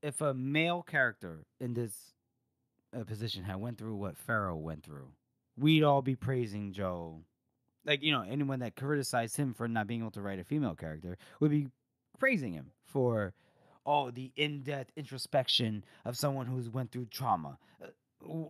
If a male character in this position had went through what Pharaoh went through, we'd all be praising Joe. Like, anyone that criticized him for not being able to write a female character would be praising him for the in-depth introspection of someone who's went through trauma.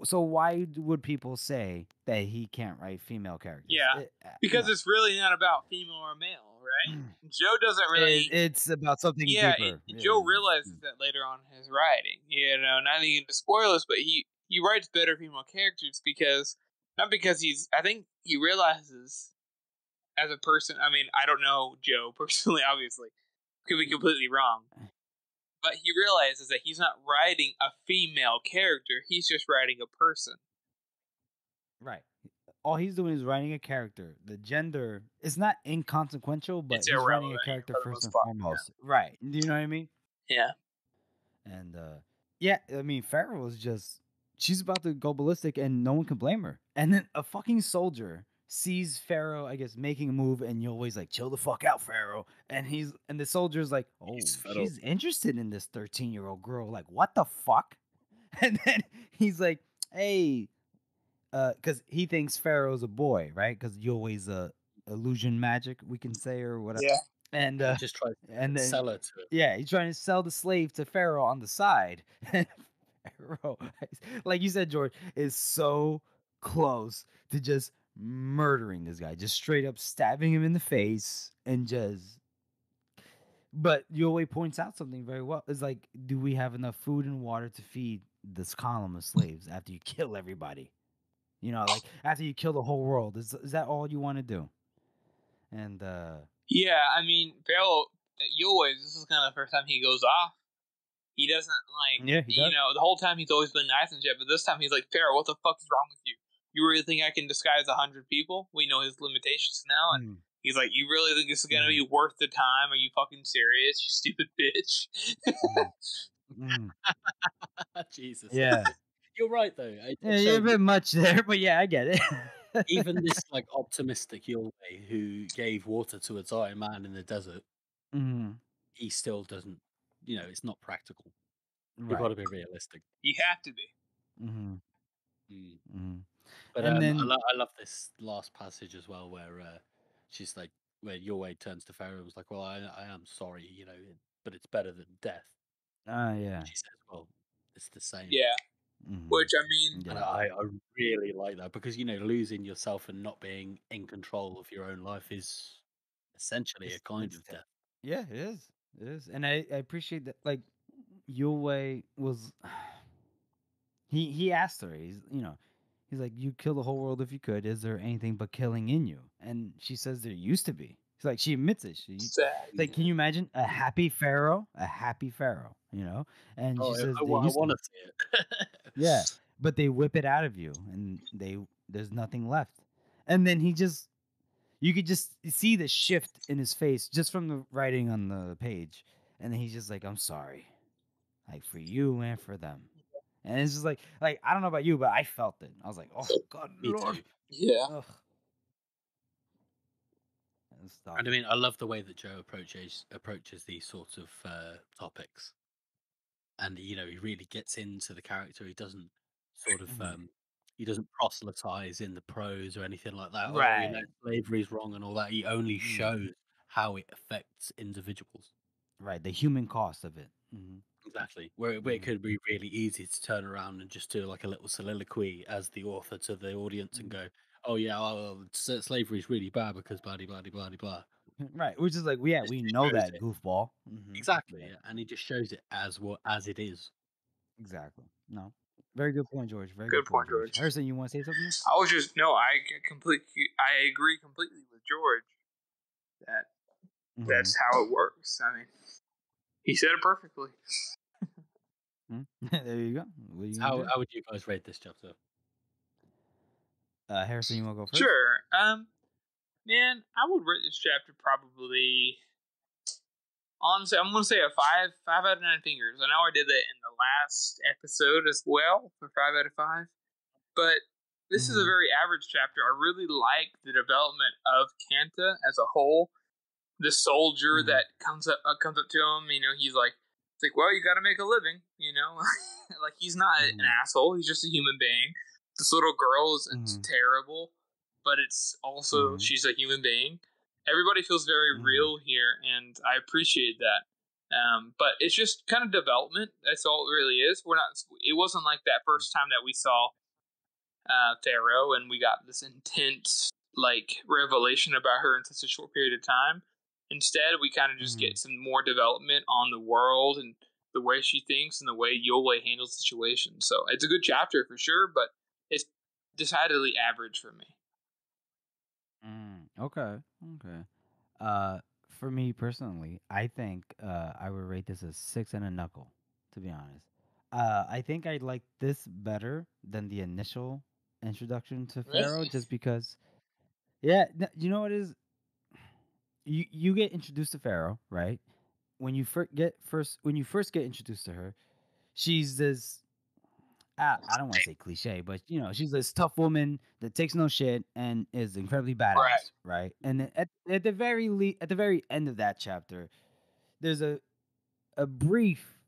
So why would people say that he can't write female characters? Yeah. Because it's really not about female or male, right? Joe doesn't really. It's about something Yeah, deeper. Joe realizes that later on in his writing. You know, not even to spoil this, but he writes better female characters because. Not because he's. I think he realizes as a person. I mean, I don't know Joe personally, obviously. Could be completely wrong. But he realizes that he's not writing a female character, he's just writing a person. Right. All he's doing is writing a character. The gender is not inconsequential, but It's he's writing a irrelevant character for the first most and part. foremost. Right. Do you know what I mean? Yeah. And yeah, I mean, Farrell is just she's about to go ballistic, and no one can blame her. And then a fucking soldier sees Pharaoh, I guess, making a move, and you're always like, "Chill the fuck out, Pharaoh." And the soldier's like, He's "Oh, fed up. she's interested in this 13-year-old girl. Like, what the fuck?" And then he's like, "Hey, because he thinks Pharaoh's a boy, right? Because you always illusion magic, we can say, or whatever." Yeah. and He just tries and to then sell her to him. yeah, he's trying to sell the slave to Pharaoh on the side. And Pharaoh, like you said, George, is so close to just murdering this guy, just straight up stabbing him in the face and just. But Yowei points out something very well. It's like, do we have enough food and water to feed this column of slaves after you kill everybody? You know, like after you kill the whole world, is that all you want to do? And Yeah, I mean, Pharaoh, you always, this is kind of the first time he goes off. He doesn't, like, yeah, he does. the whole time he's always been nice and shit, but this time he's like, Pharaoh, what the fuck is wrong with you? You really think I can disguise 100 people? We know his limitations now, and he's like, you really think this is gonna be worth the time? Are you fucking serious, you stupid bitch? Jesus. Yeah. You're right though. Yeah, you're a bit much there, but yeah, I get it. Even this like optimistic Yulwei who gave water to a dying man in the desert, he still doesn't. It's not practical. You've got Right. to be realistic. You have to be. But And then I love this last passage as well, where she's like, where Yulwei turns to Pharaoh and was like, "Well, I am sorry, but it's better than death." yeah. She says, "Well, it's the same." Yeah. Which, I mean, And Yeah. I really like that because losing yourself and not being in control of your own life is essentially a kind of death. Yeah, it is. It is. And I appreciate that like Yulwei was he asked her, he's like, you kill the whole world if you could. Is there anything but killing in you? And she says there used to be. It's like she admits it. sad. Like, can you imagine a happy pharaoh? A happy pharaoh, And Oh, she says I they used want to. to see it. Yeah, but they whip it out of you, and there's nothing left. And then you could just see the shift in his face just from the writing on the page, and then he's just like, "I'm sorry, like for you and for them." And it's just like I don't know about you, but I felt it. I was like, "Oh God, Me Lord." too. Yeah. Ugh. It's tough. And I mean, I love the way that Joe approaches these sorts of topics, and he really gets into the character. He doesn't sort of he doesn't proselytize in the prose or anything like that. Oh, Right. slavery's wrong and all that. He only shows how it affects individuals. Right. The human cost of it. Exactly. Where it could be really easy to turn around and just do like a little soliloquy as the author to the audience and go, "Oh yeah, slavery is really bad because blah blah blah blah blah." Right. Which is like, yeah, Just we just know shows that it goofball. exactly, But yeah, and he just shows it as it is. exactly. No. Very good point, George. Very Good good point, point, George. George. Harrison, you want to say something? I was just, no, I agree completely with George that that's how it works. I mean, he said it perfectly. There you go. What are you How gonna do? how would you guys rate this chapter? Harrison, you want to go first? Sure. Man, I would rate this chapter probably. Honestly, I'm gonna say a five out of 9 fingers. I know I did that in the last episode as well for 5 out of 5, but this is a very average chapter. I really like the development of Kanta as a whole. The soldier that comes up to him, he's like, it's like, well, you got to make a living, like he's not an asshole. He's just a human being. This little girl is terrible, but it's also she's a human being. Everybody feels very real here, and I appreciate that. But it's just kind of development. That's all it really is. It wasn't like that first time that we saw Pharaoh, and we got this intense revelation about her in such a short period of time. Instead, we kind of just get some more development on the world and the way she thinks and the way Yulwei handles situations. So it's a good chapter for sure, but it's decidedly average for me. Okay. For me personally, I think I would rate this a 6 and a knuckle. To be honest, I think I like this better than the initial introduction to Pharaoh, Really? just because. Yeah, you know what it is. You get introduced to Pharaoh, right? When you first get introduced to her, she's this. I don't want to say cliche, but she's this tough woman that takes no shit and is incredibly badass, right? And then at the at the very end of that chapter, there's a brief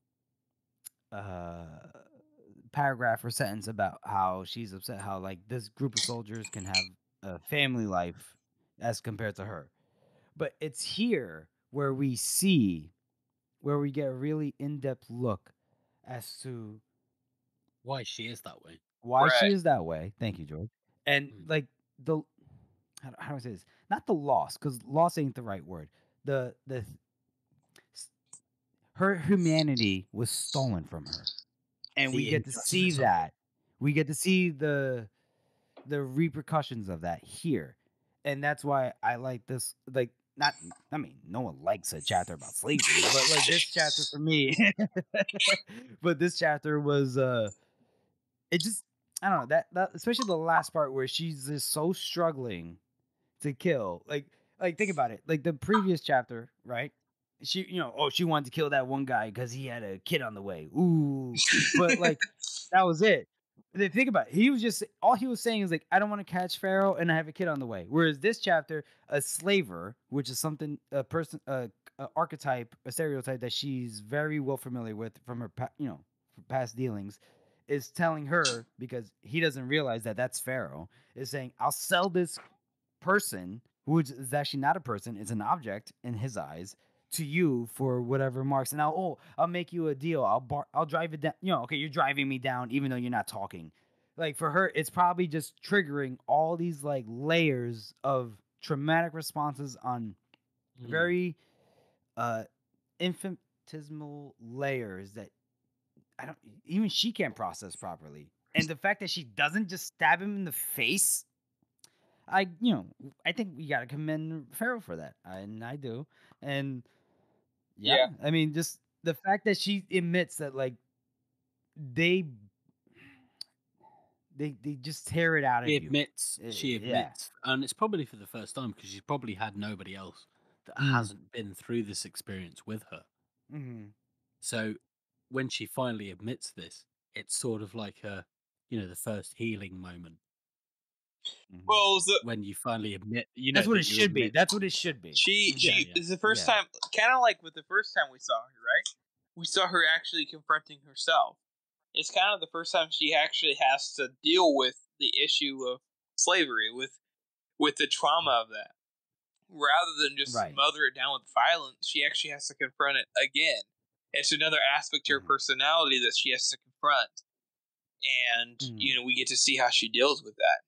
paragraph or sentence about how she's upset how like this group of soldiers can have a family life as compared to her. But it's here where we get a really in-depth look as to Why she is that way. why she Right. is that way. Thank you, George. And Mm. like the how do I say this? Not the loss, because loss ain't the right word. The her humanity was stolen from her, and we The get to see injustice of it. that. We get to see the repercussions of that here, and that's why I like this. Like, not, I mean, no one likes a chapter about slavery, but like this chapter for me, but this chapter was it just, I don't know, that especially the last part where she's just so struggling to kill. Like think about it. Like the previous chapter, right? She, oh, she wanted to kill that one guy because he had a kid on the way. Ooh, but like that was it. And then think about it. He was just, all he was saying is like, I don't want to catch Pharaoh and I have a kid on the way. Whereas this chapter, a slaver, which is something, a person, a archetype, a stereotype that she's very well familiar with from her, from past dealings, is telling her, because he doesn't realize that that's Pharaoh, is saying, I'll sell this person, which is actually not a person, it's an object in his eyes, to you for whatever marks. And I'll make you a deal. I'll drive it down. Okay, you're driving me down even though you're not talking. Like for her, it's probably just triggering all these like layers of traumatic responses on very infinitesimal layers that I don't even she can't process properly. And the fact that she doesn't just stab him in the face, I think we gotta commend Pharaoh for that, and I do. And Yeah. I mean, just the fact that she admits that like they they just tear it out of She you. admits, Yeah. and it's probably for the first time because she's probably had nobody else that Mm. hasn't been through this experience with her. Mm-hmm. So when she finally admits this, it's sort of like the first healing moment Mm-hmm. Well, it was the, when you finally admit, That's what that it you should be. admit. That's what it should be. she Yeah, she yeah. is the first Yeah. time, kind of like with the first time we saw her, right? We saw her actually confronting herself. It's kind of the first time she actually has to deal with the issue of slavery, with the trauma of that. Rather than just Right. smother it down with violence, she actually has to confront it again. It's another aspect to her Mhm. personality that she has to confront, and Mhm. we get to see how she deals with that.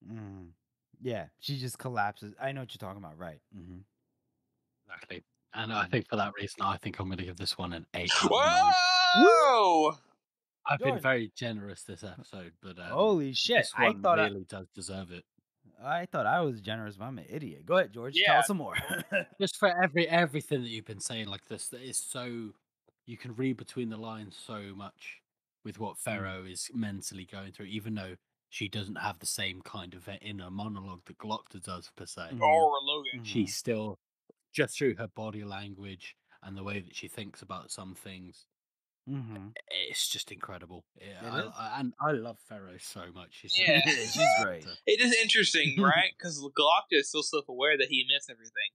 Mm. Yeah, she just collapses. I know what you're talking about, right? Mm-hmm. Exactly. And I Mhm. think for that reason, I think I'm going to give this one an 8 out of 9. Whoa! I've been George. very generous this episode, but Holy shit! this one really does deserve it. I thought I was generous, but I'm an idiot. Go ahead, George. Tell Yeah. us some more. Just for everything that you've been saying, like this, that is so you can read between the lines so much with what Pharaoh is mentally going through, even though she doesn't have the same kind of inner monologue that Glockta does per se. Or Logan. She's still just through her body language and the way that she thinks about some things. Mm-hmm. It's just incredible. Yeah, It is. and I love Pharaoh so much. She's such Yeah. a good She's great. character. It is interesting, right? Because Galacta is still self-aware that he admits everything.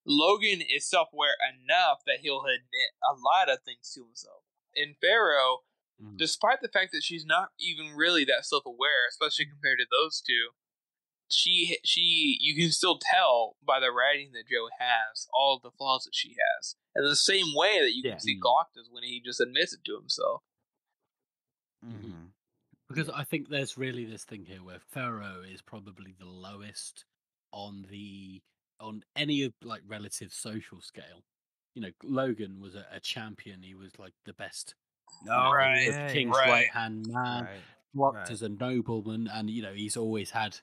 Logan is self-aware enough that he'll admit a lot of things to himself. And Pharaoh, despite the fact that she's not even really that self-aware, especially compared to those two, she you can still tell by the writing that Joe has all of the flaws that she has. In the same way that you can see Galactus when he just admits it to himself. Mm-hmm. Because I think there's really this thing here where Pharaoh is probably the lowest on any of like relative social scale. Logan was a champion. He was like the best. Oh Right, yeah, the king's right. right hand man. Right. Blocked as a nobleman, and he's always had.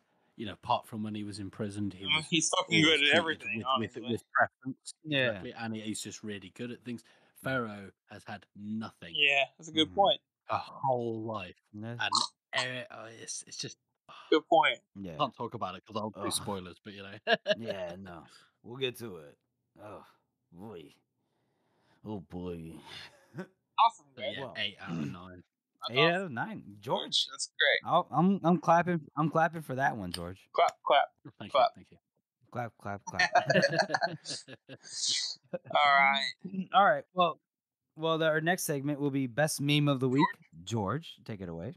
Apart from when he was imprisoned, he was He's fucking always good at treated everything, with honestly. preference. Yeah. Exactly, and he's just really good at things. Pharaoh has had nothing. Yeah, that's a good point. A whole life, Yeah. and it's just Good point. Yeah. can't talk about it because I'll do Ugh. spoilers. But Yeah, no. We'll get to it. Oh boy. Oh boy. Awesome, so guys. yeah, Well, 8 out of 9. That's 8 out awesome. of 9. George. That's great. I'm clapping. I'm clapping for that one, George. Clap, clap. Thank Clap. you. Clap, clap, clap. All right. All right. Well, our next segment will be best meme of the week. George, take it away.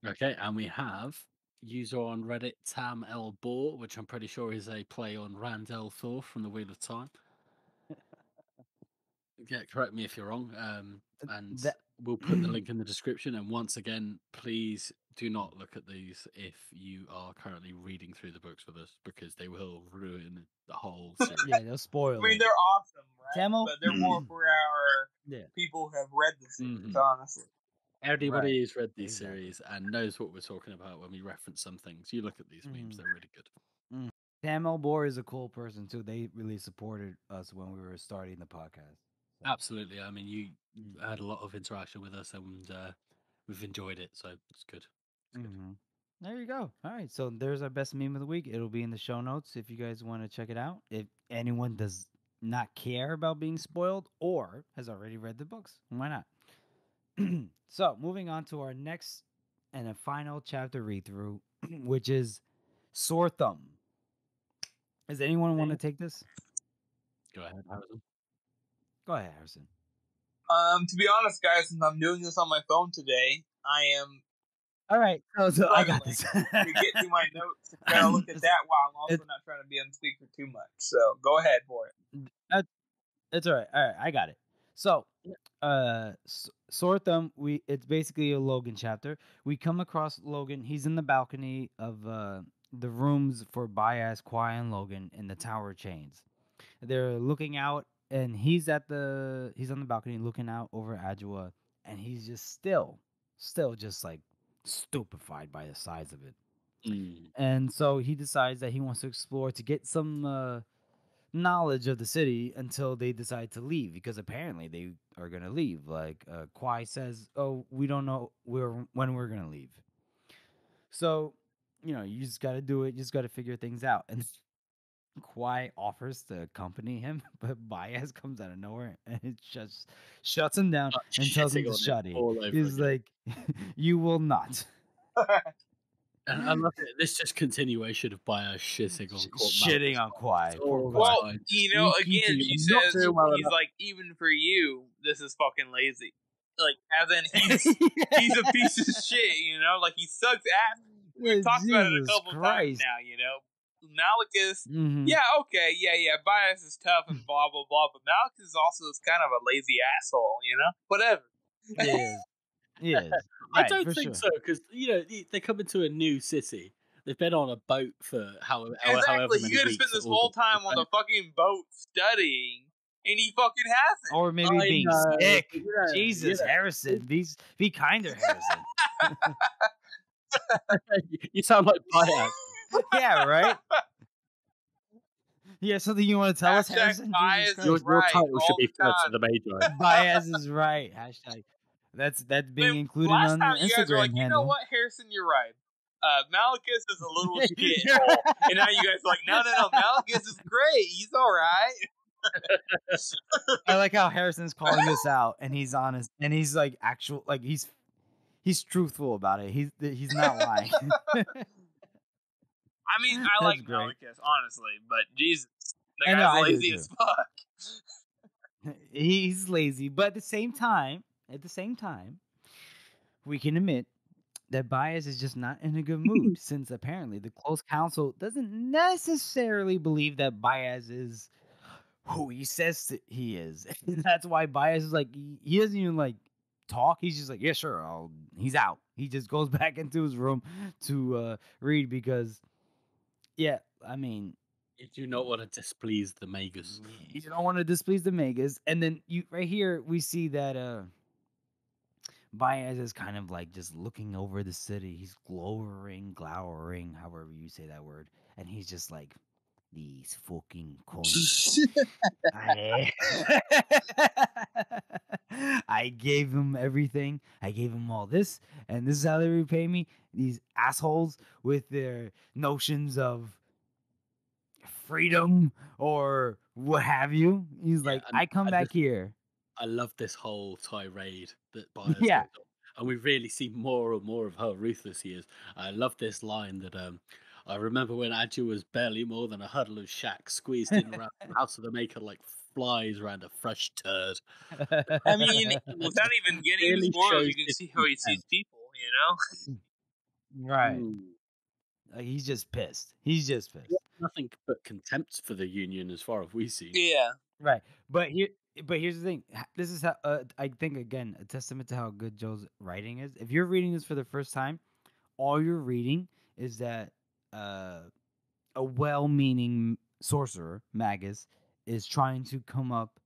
Okay, and we have user on Reddit, Tam L. Boar, which I'm pretty sure is a play on Randall Thor from The Wheel of Time. Yeah, correct me if you're wrong. And That we'll put the link in the description. And once again, please do not look at these if you are currently reading through the books with us, because they will ruin the whole series. yeah, they'll I spoil mean, it. they're awesome, right? Tamil, But they're more for our yeah, people who have read the series, Mhm. honestly. Everybody right, who's read these exactly. series and knows what we're talking about when we reference some things. You look at these memes; they're really good. Tamil Boar is a cool person too. They really supported us when we were starting the podcast. So, Absolutely. I mean, you mm, had a lot of interaction with us, and we've enjoyed it, so it's good. It's good. mhm. There you go. All right, so there's our best meme of the week. It'll be in the show notes if you guys want to check it out. If anyone does not care about being spoiled or has already read the books, why not? So, moving on to our next and a final chapter read through, which is Sore Thumb. Does anyone want to take this? Go ahead, Harrison. Go ahead, Harrison. To be honest, guys, since I'm doing this on my phone today, I am All right, so I got struggling this. to get through my notes and try to look at that while I'm also not trying to be on speaker too much. So go ahead for it. It's all right. All right, I got it. So, Sore Thumb, it's basically a Logan chapter. We come across Logan. He's in the balcony of the rooms for Baez, Kwai, and Logan in the tower chains. They're looking out, and he's on the balcony looking out over Adjua, and he's just still just like stupefied by the size of it. Mm. And so he decides that he wants to explore to get some knowledge of the city until they decide to leave, because apparently they are gonna leave. Like Kwai says, "Oh, we don't know when we're gonna leave." So, you just got to do it. You just got to figure things out. And Kwai offers to accompany him, but Baez comes out of nowhere and it just shuts him down Like and tells him shitting to on him shut it. all over He's again. like, "You will not." And I love it. This just continuation of Bio shitting on Shitting on Kwai. Poor all the Kwai. Well, time. again, You're he not says, doing well he's enough. like, even for you, this is fucking lazy. Like, as in, he's a piece of shit, like, he sucks ass. We've talked about it a Jesus couple times Christ. now, Malicus, Mhm. yeah, okay, yeah, Bias is tough and blah, blah, blah, but Malicus is also kind of a lazy asshole, Whatever. He is. He is. I Right, don't for think sure. so, because they come into a new city. They've been on a boat for however Exactly, many he could have weeks. spent this at whole August. time on the fucking boat studying, and he fucking hasn't. Or maybe I being know, sick. yeah, Jesus, yeah. Harrison. Be kinder, Harrison. You sound like Bias. Yeah, right? Yeah, something you want to tell us, Hashtag Harrison? Bias Jesus is Christ. Your right title should all be the first time. of the Magi. Baez is right. Hashtag. That's being Man, included last on the time you guys were like, Instagram you know handle. what, Harrison, you're right. Malicus is a little You're shithole. And now you guys are like, no, Malicus is great. He's all right. I like how Harrison's calling this out, and he's honest, and he's like he's truthful about it. He's not lying. I mean, I That's like great. Malicus, honestly, but Jesus, the I know, guy's I do lazy too. as fuck. He's lazy, but at the same time, we can admit that Bias is just not in a good mood, since apparently the close council doesn't necessarily believe that Bias is who he says he is. That's why Bias is like he doesn't even like talk. He's just like, yeah, sure, he's out. He just goes back into his room to read because, yeah, I mean, You do not want to displease the Magus. you don't want to displease the Megas. And then right here we see that Baez is kind of like just looking over the city. He's glowering, however you say that word. And he's just like, these fucking cunts. I gave them everything. I gave them all this, and this is how they repay me. These assholes with their notions of freedom or what have you. He's Yeah, like, and I come back here. I love this whole tirade that Bias Yeah. goes on, and we really see more and more of how ruthless he is. I love this line that I remember when Adu was barely more than a huddle of shacks squeezed in around the house of the Maker like flies around a fresh turd. I mean, without even getting into Really spoilers, shows you can his see how he sees contempt. people, Right. Mm. Like, he's just pissed. He's just pissed. Nothing but contempt for the Union, as far as we see. Yeah. Right. But here's the thing. This is how I think, again, a testament to how good Joe's writing is. If you're reading this for the first time, all you're reading is that a well-meaning sorcerer, Magus, is trying to come up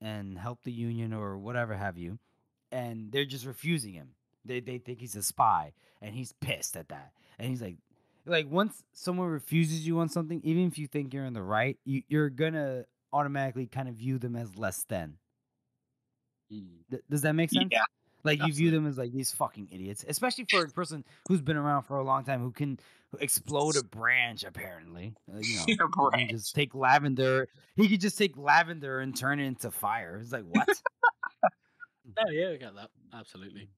and help the Union or whatever have you, and they're just refusing him. They think he's a spy, and he's pissed at that. And he's like once someone refuses you on something, even if you think you're in the right, you're gonna automatically kind of view them as less than. Does that make sense? Yeah. Like, you view Absolutely. them as like these fucking idiots, especially for a person who's been around for a long time, who can explode a branch. Apparently, you know, A he can branch. just take lavender. He could just take lavender and turn it into fire. It's like, what? Oh yeah, I get that. Absolutely.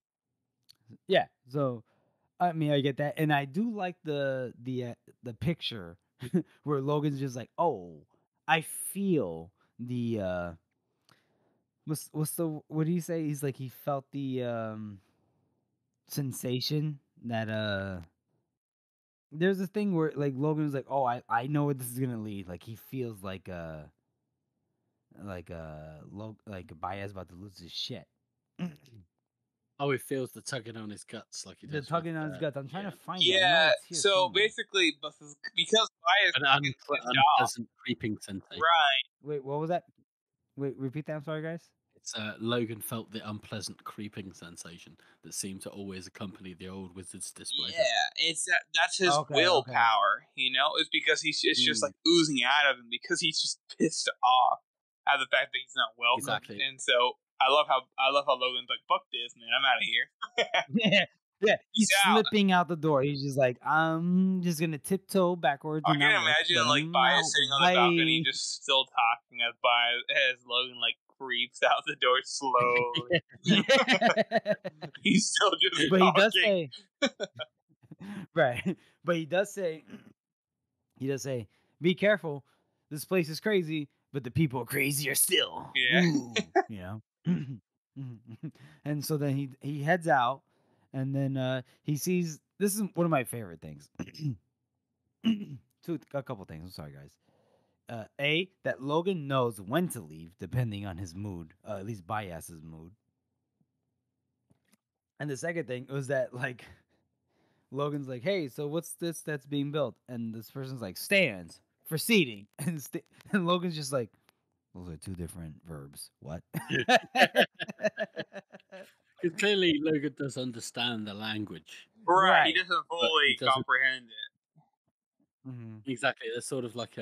Yeah. So, I mean, I get that, and I do like the picture where Logan's just like, oh, I feel the what do you say? He's like, he felt the sensation that there's a thing where, like, Logan was like, oh, I know where this is gonna lead. Like, he feels like Baez about to lose his shit. Oh, he feels the tugging on his guts like he The does tugging with, on his guts. I'm trying yeah. to find it. I know Yeah. it's here So somewhere. basically, because Bias An gets pissed off, unpleasant creeping sensation. right? Wait, what was that? Wait, repeat that. I'm sorry, guys. It's Logan felt the unpleasant creeping sensation that seemed to always accompany the old wizard's displeasure. Yeah, that's his Okay, willpower. You know, it's because it's just like oozing out of him because he's just pissed off at the fact that he's not welcome. Exactly. And so I love how Logan's like, "Fuck this, man! I'm out of here." Yeah, he's out. slipping out the door. He's just like, I'm just gonna tiptoe backwards. I and can not look, imagine but like I'm Bias out. sitting on the balcony, just still talking as Logan like creeps out the door slowly. He's still just But talking. he does say, right? But he does say, be careful. This place is crazy, but the people are crazier still. Yeah. Ooh, you know. And so then he heads out, and then he sees. This is one of my favorite things. A couple things. I'm sorry, guys. That Logan knows when to leave, depending on his mood. At least Bias's mood. And the second thing was that, like, Logan's like, "Hey, so what's this that's being built?" And this person's like, "Stands for seating." And Logan's just like, "Those are two different verbs. What?" Because clearly Logan does understand the language. Right. He doesn't But fully he doesn't- comprehend it. Exactly. They're sort of like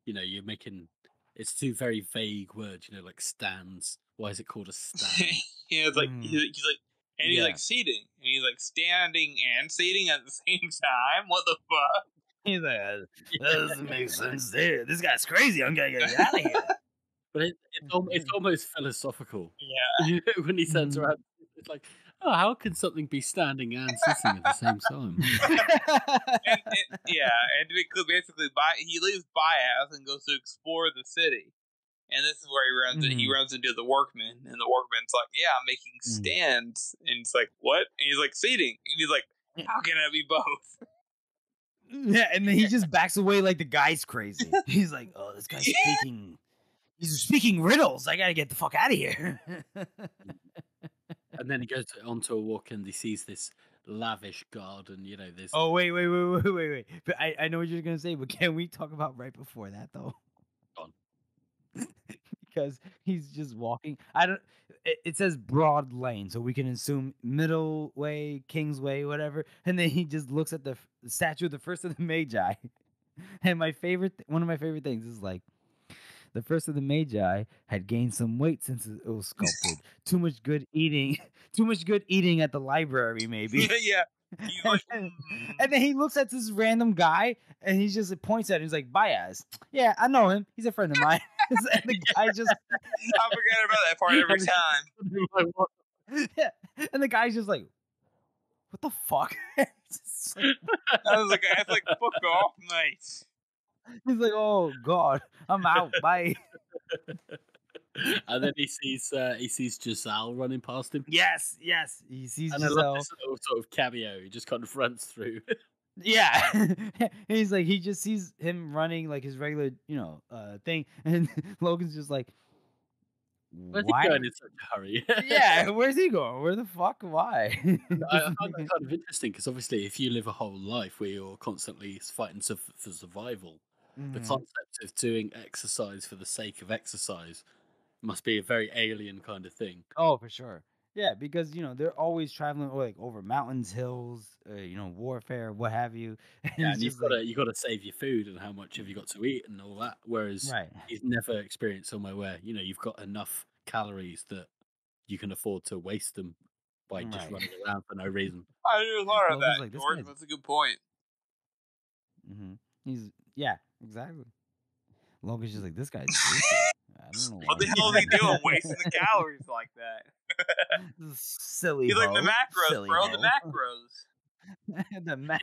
you're making it's two very vague words, like stands. Why is it called a stand? Yeah, it's like he's like, and he's Yeah. like seating, and he's like standing and seating at the same time. What the fuck? He's like, "That doesn't make sense. There, this guy's crazy. I'm gonna get out of here." But it's almost philosophical. Yeah. When he turns around, it's like, oh, how can something be standing and sitting at the same time? And basically, he leaves Bias and goes to explore the city. And this is where he runs into the workman, and the workman's like, "Yeah, I'm making stands." And he's like, "What?" And he's like, "Seating." And he's like, "How can it be both?" Yeah, and then he just backs away like the guy's crazy. He's like, "Oh, this guy's speaking. He's speaking riddles. I gotta get the fuck out of here." And then he goes onto a walk and he sees this lavish garden. This. Oh, wait. But I know what you're gonna say, but can we talk about right before that though? On. Because he's just walking. It says broad lane, so we can assume middle way, Kingsway, whatever. And then he just looks at the statue of the first of the Magi. And one of my favorite things is like, the first of the Magi had gained some weight since it was sculpted. Too much good eating at the library, maybe. Yeah. He's like, And then he looks at this random guy and he just points at him. He's like, "Bias. Yeah, I know him. He's a friend of mine." And the guy just I forget about that part every time. Yeah. And the guy's just like, "What the fuck?" I was like, "Fuck off, mate." He's like, "Oh God, I'm out. Bye." And then he sees Giselle running past him. Yes. He sees And I love Giselle. this little sort of cameo. He just kind of runs through. Yeah. He's like he just sees him running like his regular, thing, and Logan's just like, Where's he going "Why?" in such a hurry? Yeah, where's he going? Where the fuck? Why? And I This I find that kind of interesting because obviously, if you live a whole life where you're constantly fighting for survival, the Mhm. concept of doing exercise for the sake of exercise must be a very alien kind of thing. Oh, for sure. Yeah, because they're always traveling like over mountains, hills, warfare, what have you. And Yeah, he's and just like, you've gotta save your food and how much have you got to eat and all that. Whereas right, he's never experienced somewhere where you've got enough calories that you can afford to waste them by just right. running around for no reason. I never thought of Logan's that, like, this George. guy's. That's a good point. He's yeah, exactly. Logan's just like, this guy's goofy. I don't know What why the he's hell is doing he doing, that. wasting the calories like that? This silly He's like the hoe, macros, silly bro. The hoe. macros. the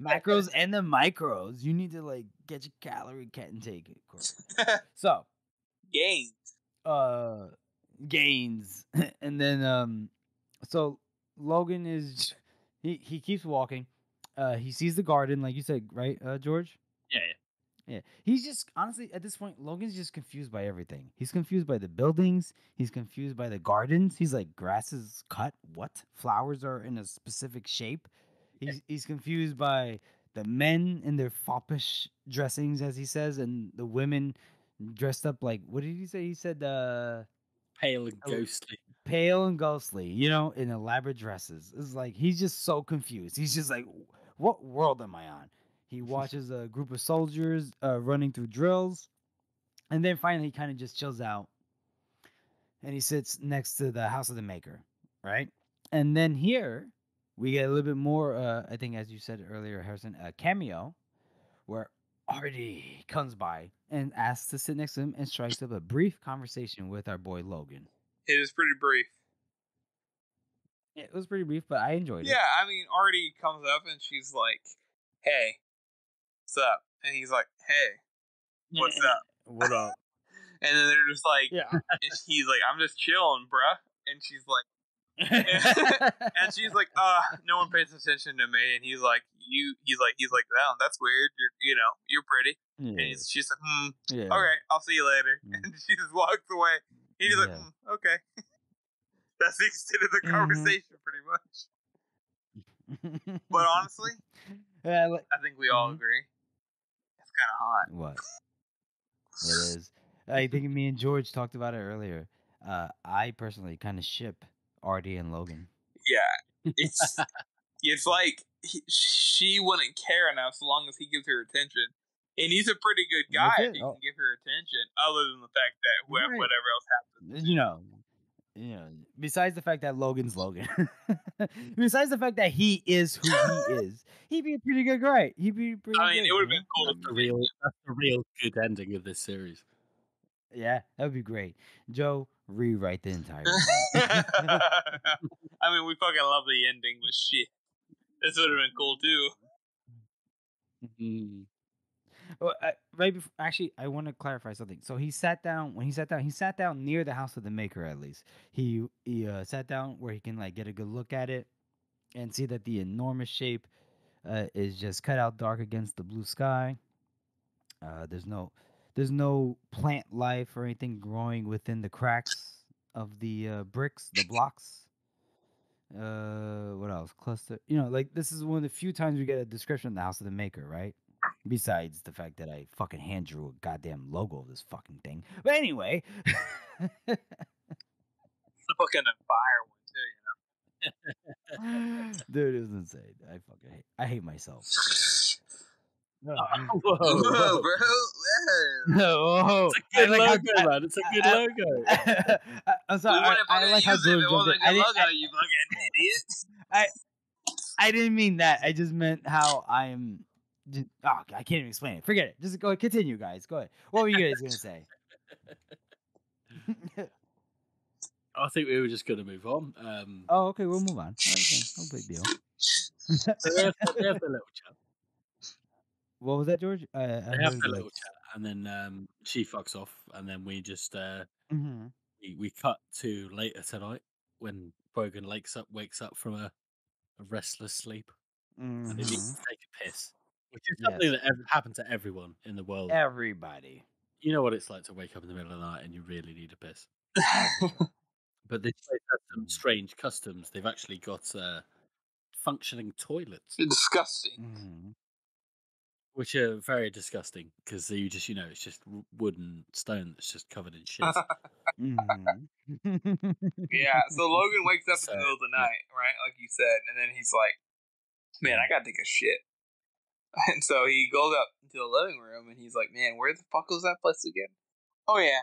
macros and the micros. You need to like get your calorie intake correct. So, Gains. uh, gains, and then so Logan is he keeps walking. He sees the garden, like you said, right, George? Yeah, yeah. Yeah, he's just honestly at this point, Logan's just confused by everything. He's confused by the buildings. He's confused by the gardens. He's like, grass is cut. What? Flowers are in a specific shape. He's confused by the men in their foppish dressings, as he says, and the women dressed up like, what did he say? He said Pale and ghostly. pale and ghostly, in elaborate dresses. It's like he's just so confused. He's just like, what world am I on? He watches a group of soldiers running through drills, and then finally he kind of just chills out and he sits next to the house of the maker, right? And then here we get a little bit more, I think, as you said earlier, Harrison, a cameo where Artie comes by and asks to sit next to him and strikes up a brief conversation with our boy Logan. It was pretty brief. It was pretty brief, but I enjoyed it. Yeah, I mean, Artie comes up and she's like, "Hey, what's up?" And he's like, "Hey, what's up?" What up? And then they're just like, Yeah. he's like, "I'm just chilling, bruh." And she's like, and she's like, no one pays attention to me. And he's like, "Oh, that's weird. You're pretty." And Yeah. she's like, Yeah. "All right, I'll see you later." Mm. And she just walks away. He's like, Yeah. "Okay." That's the extent of the conversation, pretty much. But honestly, Yeah, I think we all Mhm. agree it's kind of hot. What? It is. I think me and George talked about it earlier. I personally kind of ship Artie and Logan. Yeah, it's like she wouldn't care enough so long as he gives her attention. And he's a pretty good That's guy if it. he Oh, can give her attention, other than the fact that right. whatever else happens. You know, besides the fact that Logan's Logan, besides the fact that he is who he is, he'd be a pretty good guy. He'd be pretty I mean, good. it would have been cool That's to the see. real good ending of this series. Yeah, that would be great. Joe, rewrite the entire thing. I mean, we fucking love the ending, but shit, this would have been cool too. Mm. Well, right before, actually, I want to clarify something. So he sat down. When he sat down near the house of the maker. At least he sat down where he can like get a good look at it and see that the enormous shape is just cut out dark against the blue sky. There's no plant life or anything growing within the cracks of the bricks, the blocks. What else? Cluster. Like this is one of the few times we get a description of the house of the maker, right? Besides the fact that I fucking hand drew a goddamn logo of this fucking thing. But anyway. It's a fucking fire one too, Dude, it was insane. I hate myself. Whoa, Whoa, whoa. bro. Whoa. Oh, It's a I good like logo, man. It's a good logo. I'm We sorry. wouldn't I fucking like how use it if George it jumped in. wasn't a good logo, you fucking idiot. I didn't mean that. I just meant how I'm. I can't even explain it. Forget it. Just go continue, guys. Go ahead. What were you guys gonna say? I think we were just going to move on. Oh, okay. We'll move on. All right, then. No big deal. So they have their little chat. What was that, George? I They have heard their like. little chat, and then she fucks off, and then we just Mhm. we cut to later tonight when Brogan wakes up from a restless sleep. and he needs Mhm. to take a piss, which is Yes. something that happened to everyone in the world. Everybody. You know what it's like to wake up in the middle of the night and you really need a piss. Oh, for sure. But this place has some Mhm. strange customs. They've actually got functioning toilets, Disgusting. Mhm. which are very disgusting because you just, it's just wood and stone that's just covered in shit. Mhm. Yeah, so Logan wakes up in So, the middle of the yeah. night, right? Like you said, and then he's like, man, I gotta take a shit. And so he goes up into the living room and he's like, man, where the fuck was that place again? Oh, yeah.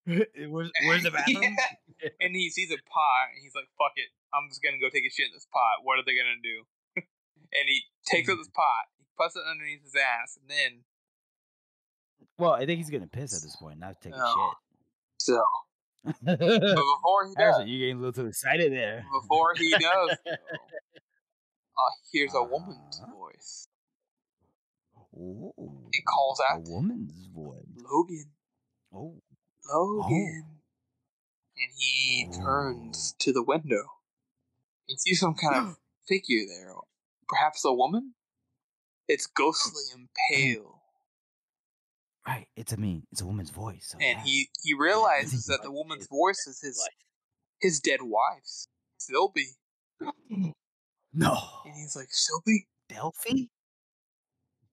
Where's the bathroom? Yeah. And he sees a pot and he's like, fuck it. I'm just gonna go take a shit in this pot. What are they gonna do? And he takes out this pot, he puts it underneath his ass, and then. Well, I think he's gonna piss at this point, not take a Oh, shit. so. But before he Harrison, does, you're getting a little too excited there. though, he hears a woman's Uh-huh. voice. Ooh, It calls a out to him, woman's voice. Logan. Oh, Logan. And he turns to the window. He sees some kind of figure there. Perhaps a woman? It's ghostly and pale. Right, it's a woman's voice. So And yeah. he realizes that the woman's voice is his dead wife's, Sylvie. No. And he's like, Sylvie? Delphi?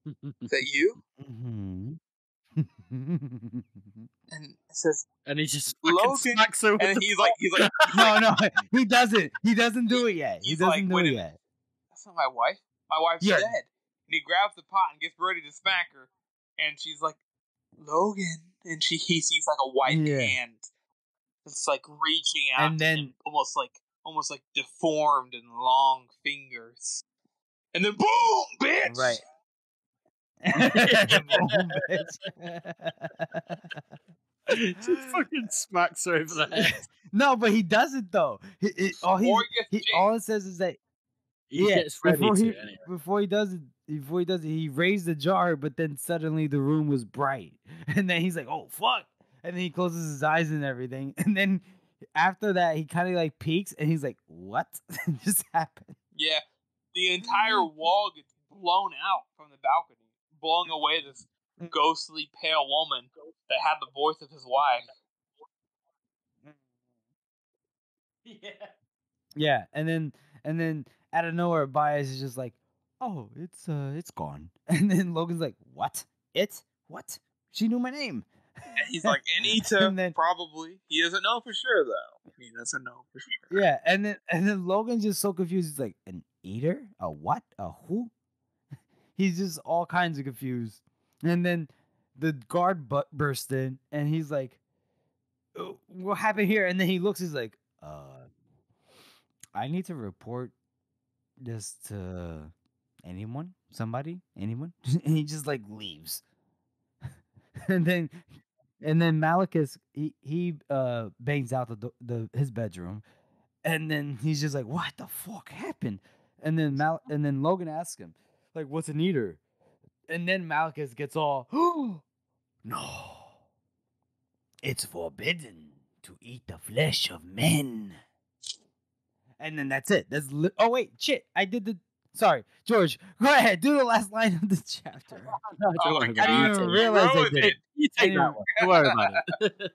Is that you? Mm-hmm. And it says, And he just fucking Logan. smacks her with And the he's like, No, he doesn't. He doesn't do it yet. He he's doesn't like, do wait it a yet. minute. That's not my wife. My wife's Yeah. dead. And he grabs the pot and gets ready to smack her. And she's like, Logan. And he sees like a white hand that's like reaching out And to then him, almost like deformed and long fingers. And then boom, bitch! right. Boom, bitch. just fucking smacks her over the head. No, but he doesn't though. All it says is that He gets ready before he does it, he raised the jar, but then suddenly the room was bright, and then he's like, "Oh fuck!" And then he closes his eyes and everything, and then after that, he kind of like peeks, and he's like, "What just happened?" Yeah, the entire wall gets blown out from the balcony, blowing away this ghostly pale woman that had the voice of his wife. Yeah, and then out of nowhere, Bias is just like, "Oh, it's gone." And then Logan's like, "What? What? She knew my name." And he's like, Anita, And then- probably. He doesn't know for sure, though. He doesn't know for sure. Yeah, and then Logan's just so confused. He's like, "An eater? A what? A who?" He's just all kinds of confused. And then the guard bursts in, and he's like, "Oh, what happened here?" And then he looks. He's like, I need to report this to anyone, somebody, anyone." And he just like leaves. and then Malachus he bangs out his bedroom, and then he's just like, "What the fuck happened?" And then Logan asks him, like, "What's an eater?" And then Malachus gets all, "Oh no, it's forbidden to eat the flesh of men." And then that's it. Oh wait, shit! I did the. Sorry, George. Go ahead. Do the last line of the chapter. No, don't worry about I it. didn't even realize I did it. You take that one. Don't worry about it.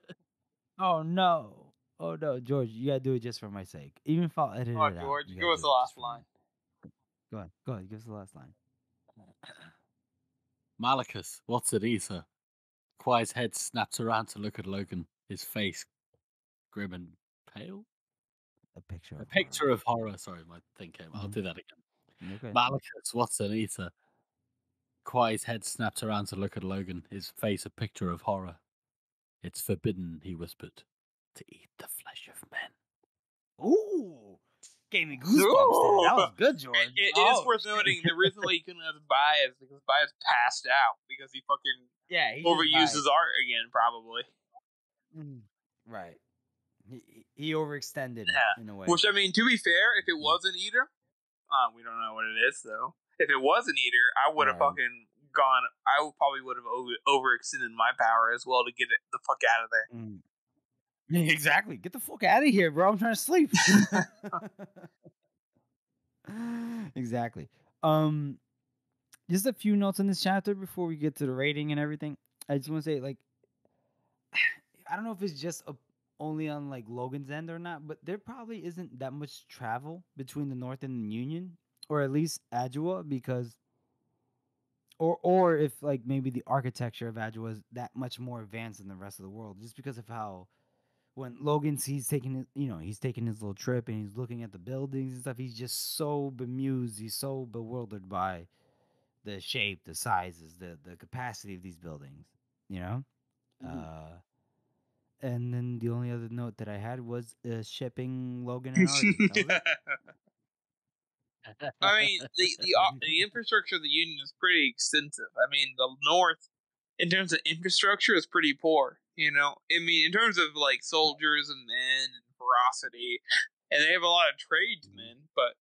Oh no. Oh no, George, you gotta do it just for my sake. Even if I'll edit Come on, it out. George, you give gotta us do the it last just for me. line. Go ahead. Give us the last line. Malachus, what's it, Ether? Quiet's head snaps around to look at Logan, his face grim and pale. A picture. A picture of horror. Sorry, my thing came. I'll do that again. Okay. Malachus, what's an Ether? Quiet's head snapped around to look at Logan, his face a picture of horror. It's forbidden, he whispered, to eat the flesh of men. Ooh. Gave me goosebumps there. That was good, George. It is worth noting the reason why he couldn't have Bias because Bias passed out because he fucking he overused his art again, probably. Right. He overextended in a way. Which, I mean, to be fair, if it was an eater, we don't know what it is though. If it was an eater, I would have fucking gone. I probably would have overextended my power as well to get it the fuck out of there. Exactly. Get the fuck out of here, bro. I'm trying to sleep. Exactly. Just a few notes on this chapter before we get to the rating and everything. I just want to say, like, I don't know if it's just only on like Logan's end or not, but there probably isn't that much travel between the North and the Union, or at least Adua, because or if like maybe the architecture of Adua is that much more advanced than the rest of the world, just because of how when Logan sees taking his, he's taking his little trip and he's looking at the buildings and stuff, he's just so bemused, he's so bewildered by the shape, the sizes, the capacity of these buildings, you know. Uh, and then the only other note that I had was shipping Logan and Artie. That was it. I mean, the infrastructure of the Union is pretty extensive. I mean, the North, in terms of infrastructure, is pretty poor. I mean, in terms of like soldiers and men and ferocity, and they have a lot of tradesmen, but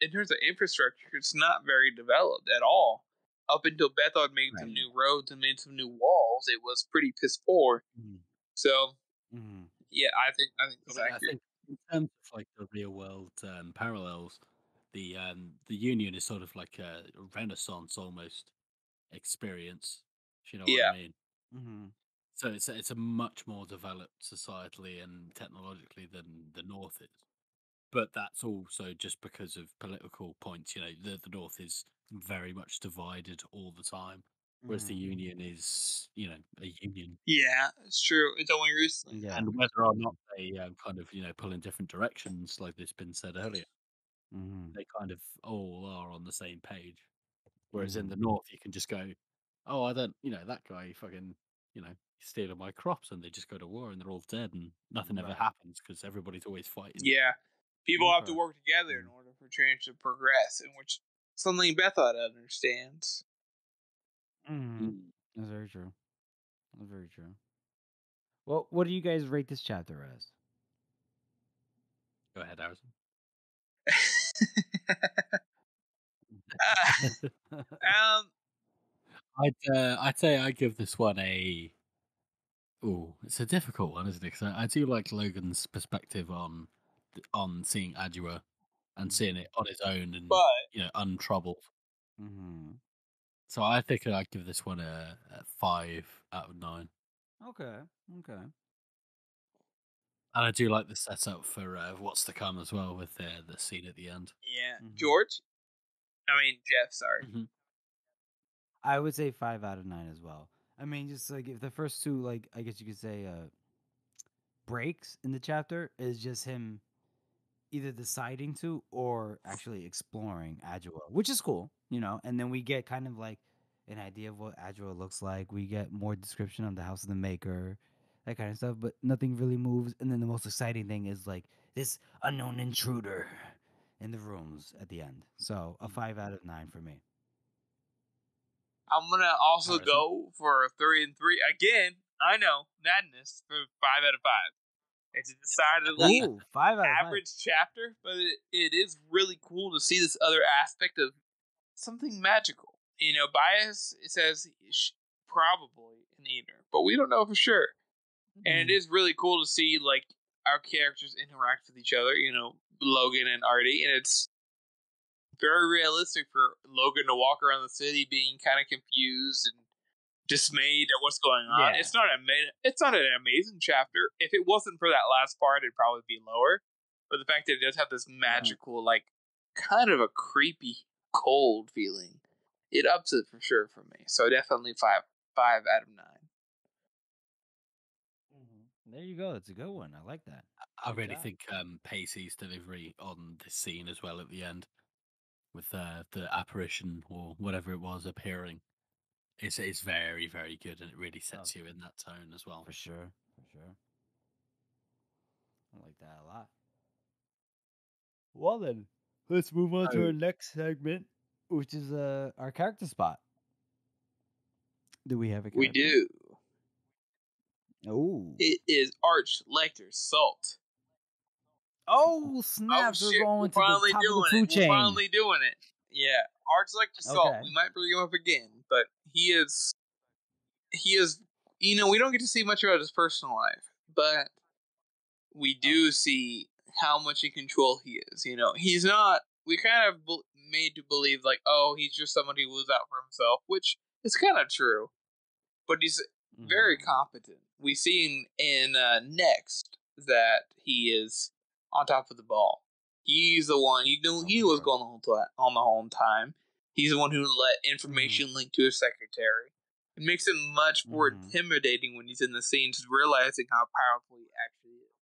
in terms of infrastructure, it's not very developed at all. Up until Bethard made some new roads and made some new walls, it was pretty piss poor. So, yeah, I think that's accurate. I think in terms of like the real world parallels, the Union is sort of like a Renaissance almost experience. If you know what I mean. So it's a much more developed societally and technologically than the North is. But that's also just because of political points. The North is very much divided all the time, whereas the Union is, a union. Yeah, it's true. It's only recently. Yeah. And whether or not they kind of, pull in different directions, like this been said earlier, they kind of all are on the same page. Whereas in the North, you can just go, oh, I don't, that guy fucking, he's stealing my crops, and they just go to war and they're all dead and nothing ever happens because everybody's always fighting. Yeah. People have to work together in order for change to progress, in which something Bethard understands. That's very true. That's very true. Well, what do you guys rate this chapter as? Go ahead, Harrison. I'd say I give this one a. Oh, it's a difficult one, isn't it? Because I do like Logan's perspective on seeing Adua and seeing it on his own and untroubled. So I think I'd give this one a 5 out of 9. Okay. And I do like the setup for what's to come as well with the scene at the end. Yeah. George? I mean, Jeff, sorry. I would say 5 out of 9 as well. I mean, just like if the first two, like, I guess you could say, breaks in the chapter is just him either deciding to or actually exploring Adua, which is cool, and then we get kind of like an idea of what Adua looks like. We get more description of the House of the Maker, that kind of stuff, but nothing really moves. And then the most exciting thing is like this unknown intruder in the rooms at the end. So a 5 out of 9 for me. I'm gonna also go for a 3 and 3 again. I know, madness, for 5 out of 5. It's a decidedly average chapter, but it is really cool to see this other aspect of something magical. Bias, it says probably an eater, but we don't know for sure. And it is really cool to see like our characters interact with each other. Logan and Artie, and it's very realistic for Logan to walk around the city being kind of confused and dismayed at what's going on. Yeah. It's not an amazing chapter. If it wasn't for that last part, it'd probably be lower. But the fact that it does have this magical, like, kind of a creepy, cold feeling, it ups it for sure for me. So definitely 5 out of 9. There you go. It's a good one. I like that. I really think Pacey's delivery on this scene as well at the end, with the apparition or whatever it was appearing, it's very, very good, and it really sets you in that tone as well. For sure. I like that a lot. Well then, let's move on to our next segment, which is our character spot. Do we have a character? We do. Oh. It is Arch Lecter Salt. Oh, snaps. We're going to the top of the food chain. We're finally doing it. Yeah. Arch Lecter Salt. We might bring him up again, but he is, we don't get to see much about his personal life, but we do see how much in control he is. He's not, we kind of made to believe like, oh, he's just somebody who was out for himself, which is kind of true. But he's very competent. We see in Next that he is on top of the ball. He's the one. He knew he was going on the whole time. He's the one who let information link to his secretary. It makes him much more intimidating when he's in the scenes, realizing how powerful he actually is.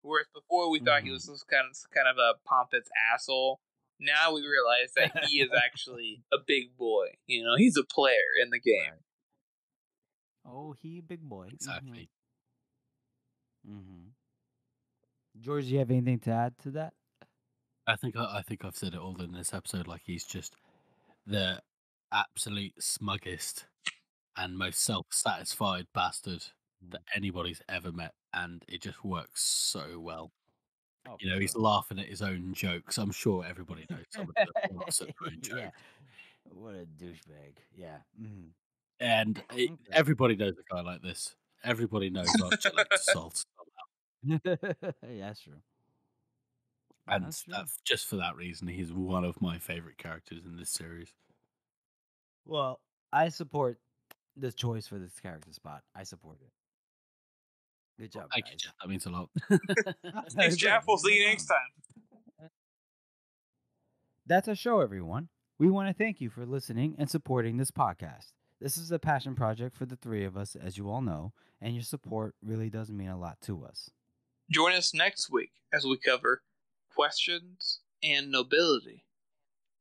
Whereas before we thought he was this kind of a pompous asshole. Now we realize that he is actually a big boy. You know, he's a player in the game. Right. Oh, he big boy. Exactly. George, do you have anything to add to that? I think I've said it all in this episode. Like, he's just the absolute smuggest and most self-satisfied bastard that anybody's ever met, and it just works so well. Oh, You know, he's laughing at his own jokes. I'm sure everybody knows somebody that laughs at their own jokes. Yeah. What a douchebag. Yeah. And everybody knows a guy like this. Everybody knows Archer likes salt. Yeah, that's true. And That's true. just for that reason, he's one of my favorite characters in this series. Well, I support this choice for this character spot. I support it. Good job, Thank guys. you, Jeff. That means a lot. Thanks, Jeff. We'll see you next time. That's our show, everyone. We want to thank you for listening and supporting this podcast. This is a passion project for the three of us, as you all know, and your support really does mean a lot to us. Join us next week as we cover questions and nobility.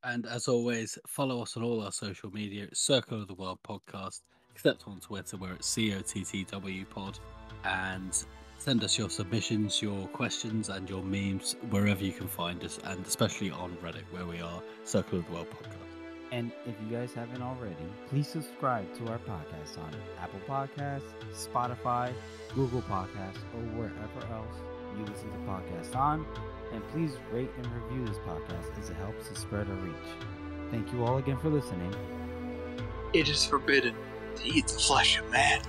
And as always, follow us on all our social media. It's Circle of the World Podcast, except on Twitter, where it's COTTW Pod. And send us your submissions, your questions, and your memes wherever you can find us, and especially on Reddit, where we are Circle of the World Podcast. And if you guys haven't already, please subscribe to our podcast on Apple Podcasts, Spotify, Google Podcasts, or wherever else you listen to podcasts on. And please rate and review this podcast as it helps to spread our reach. Thank you all again for listening. It is forbidden to eat the flesh of man.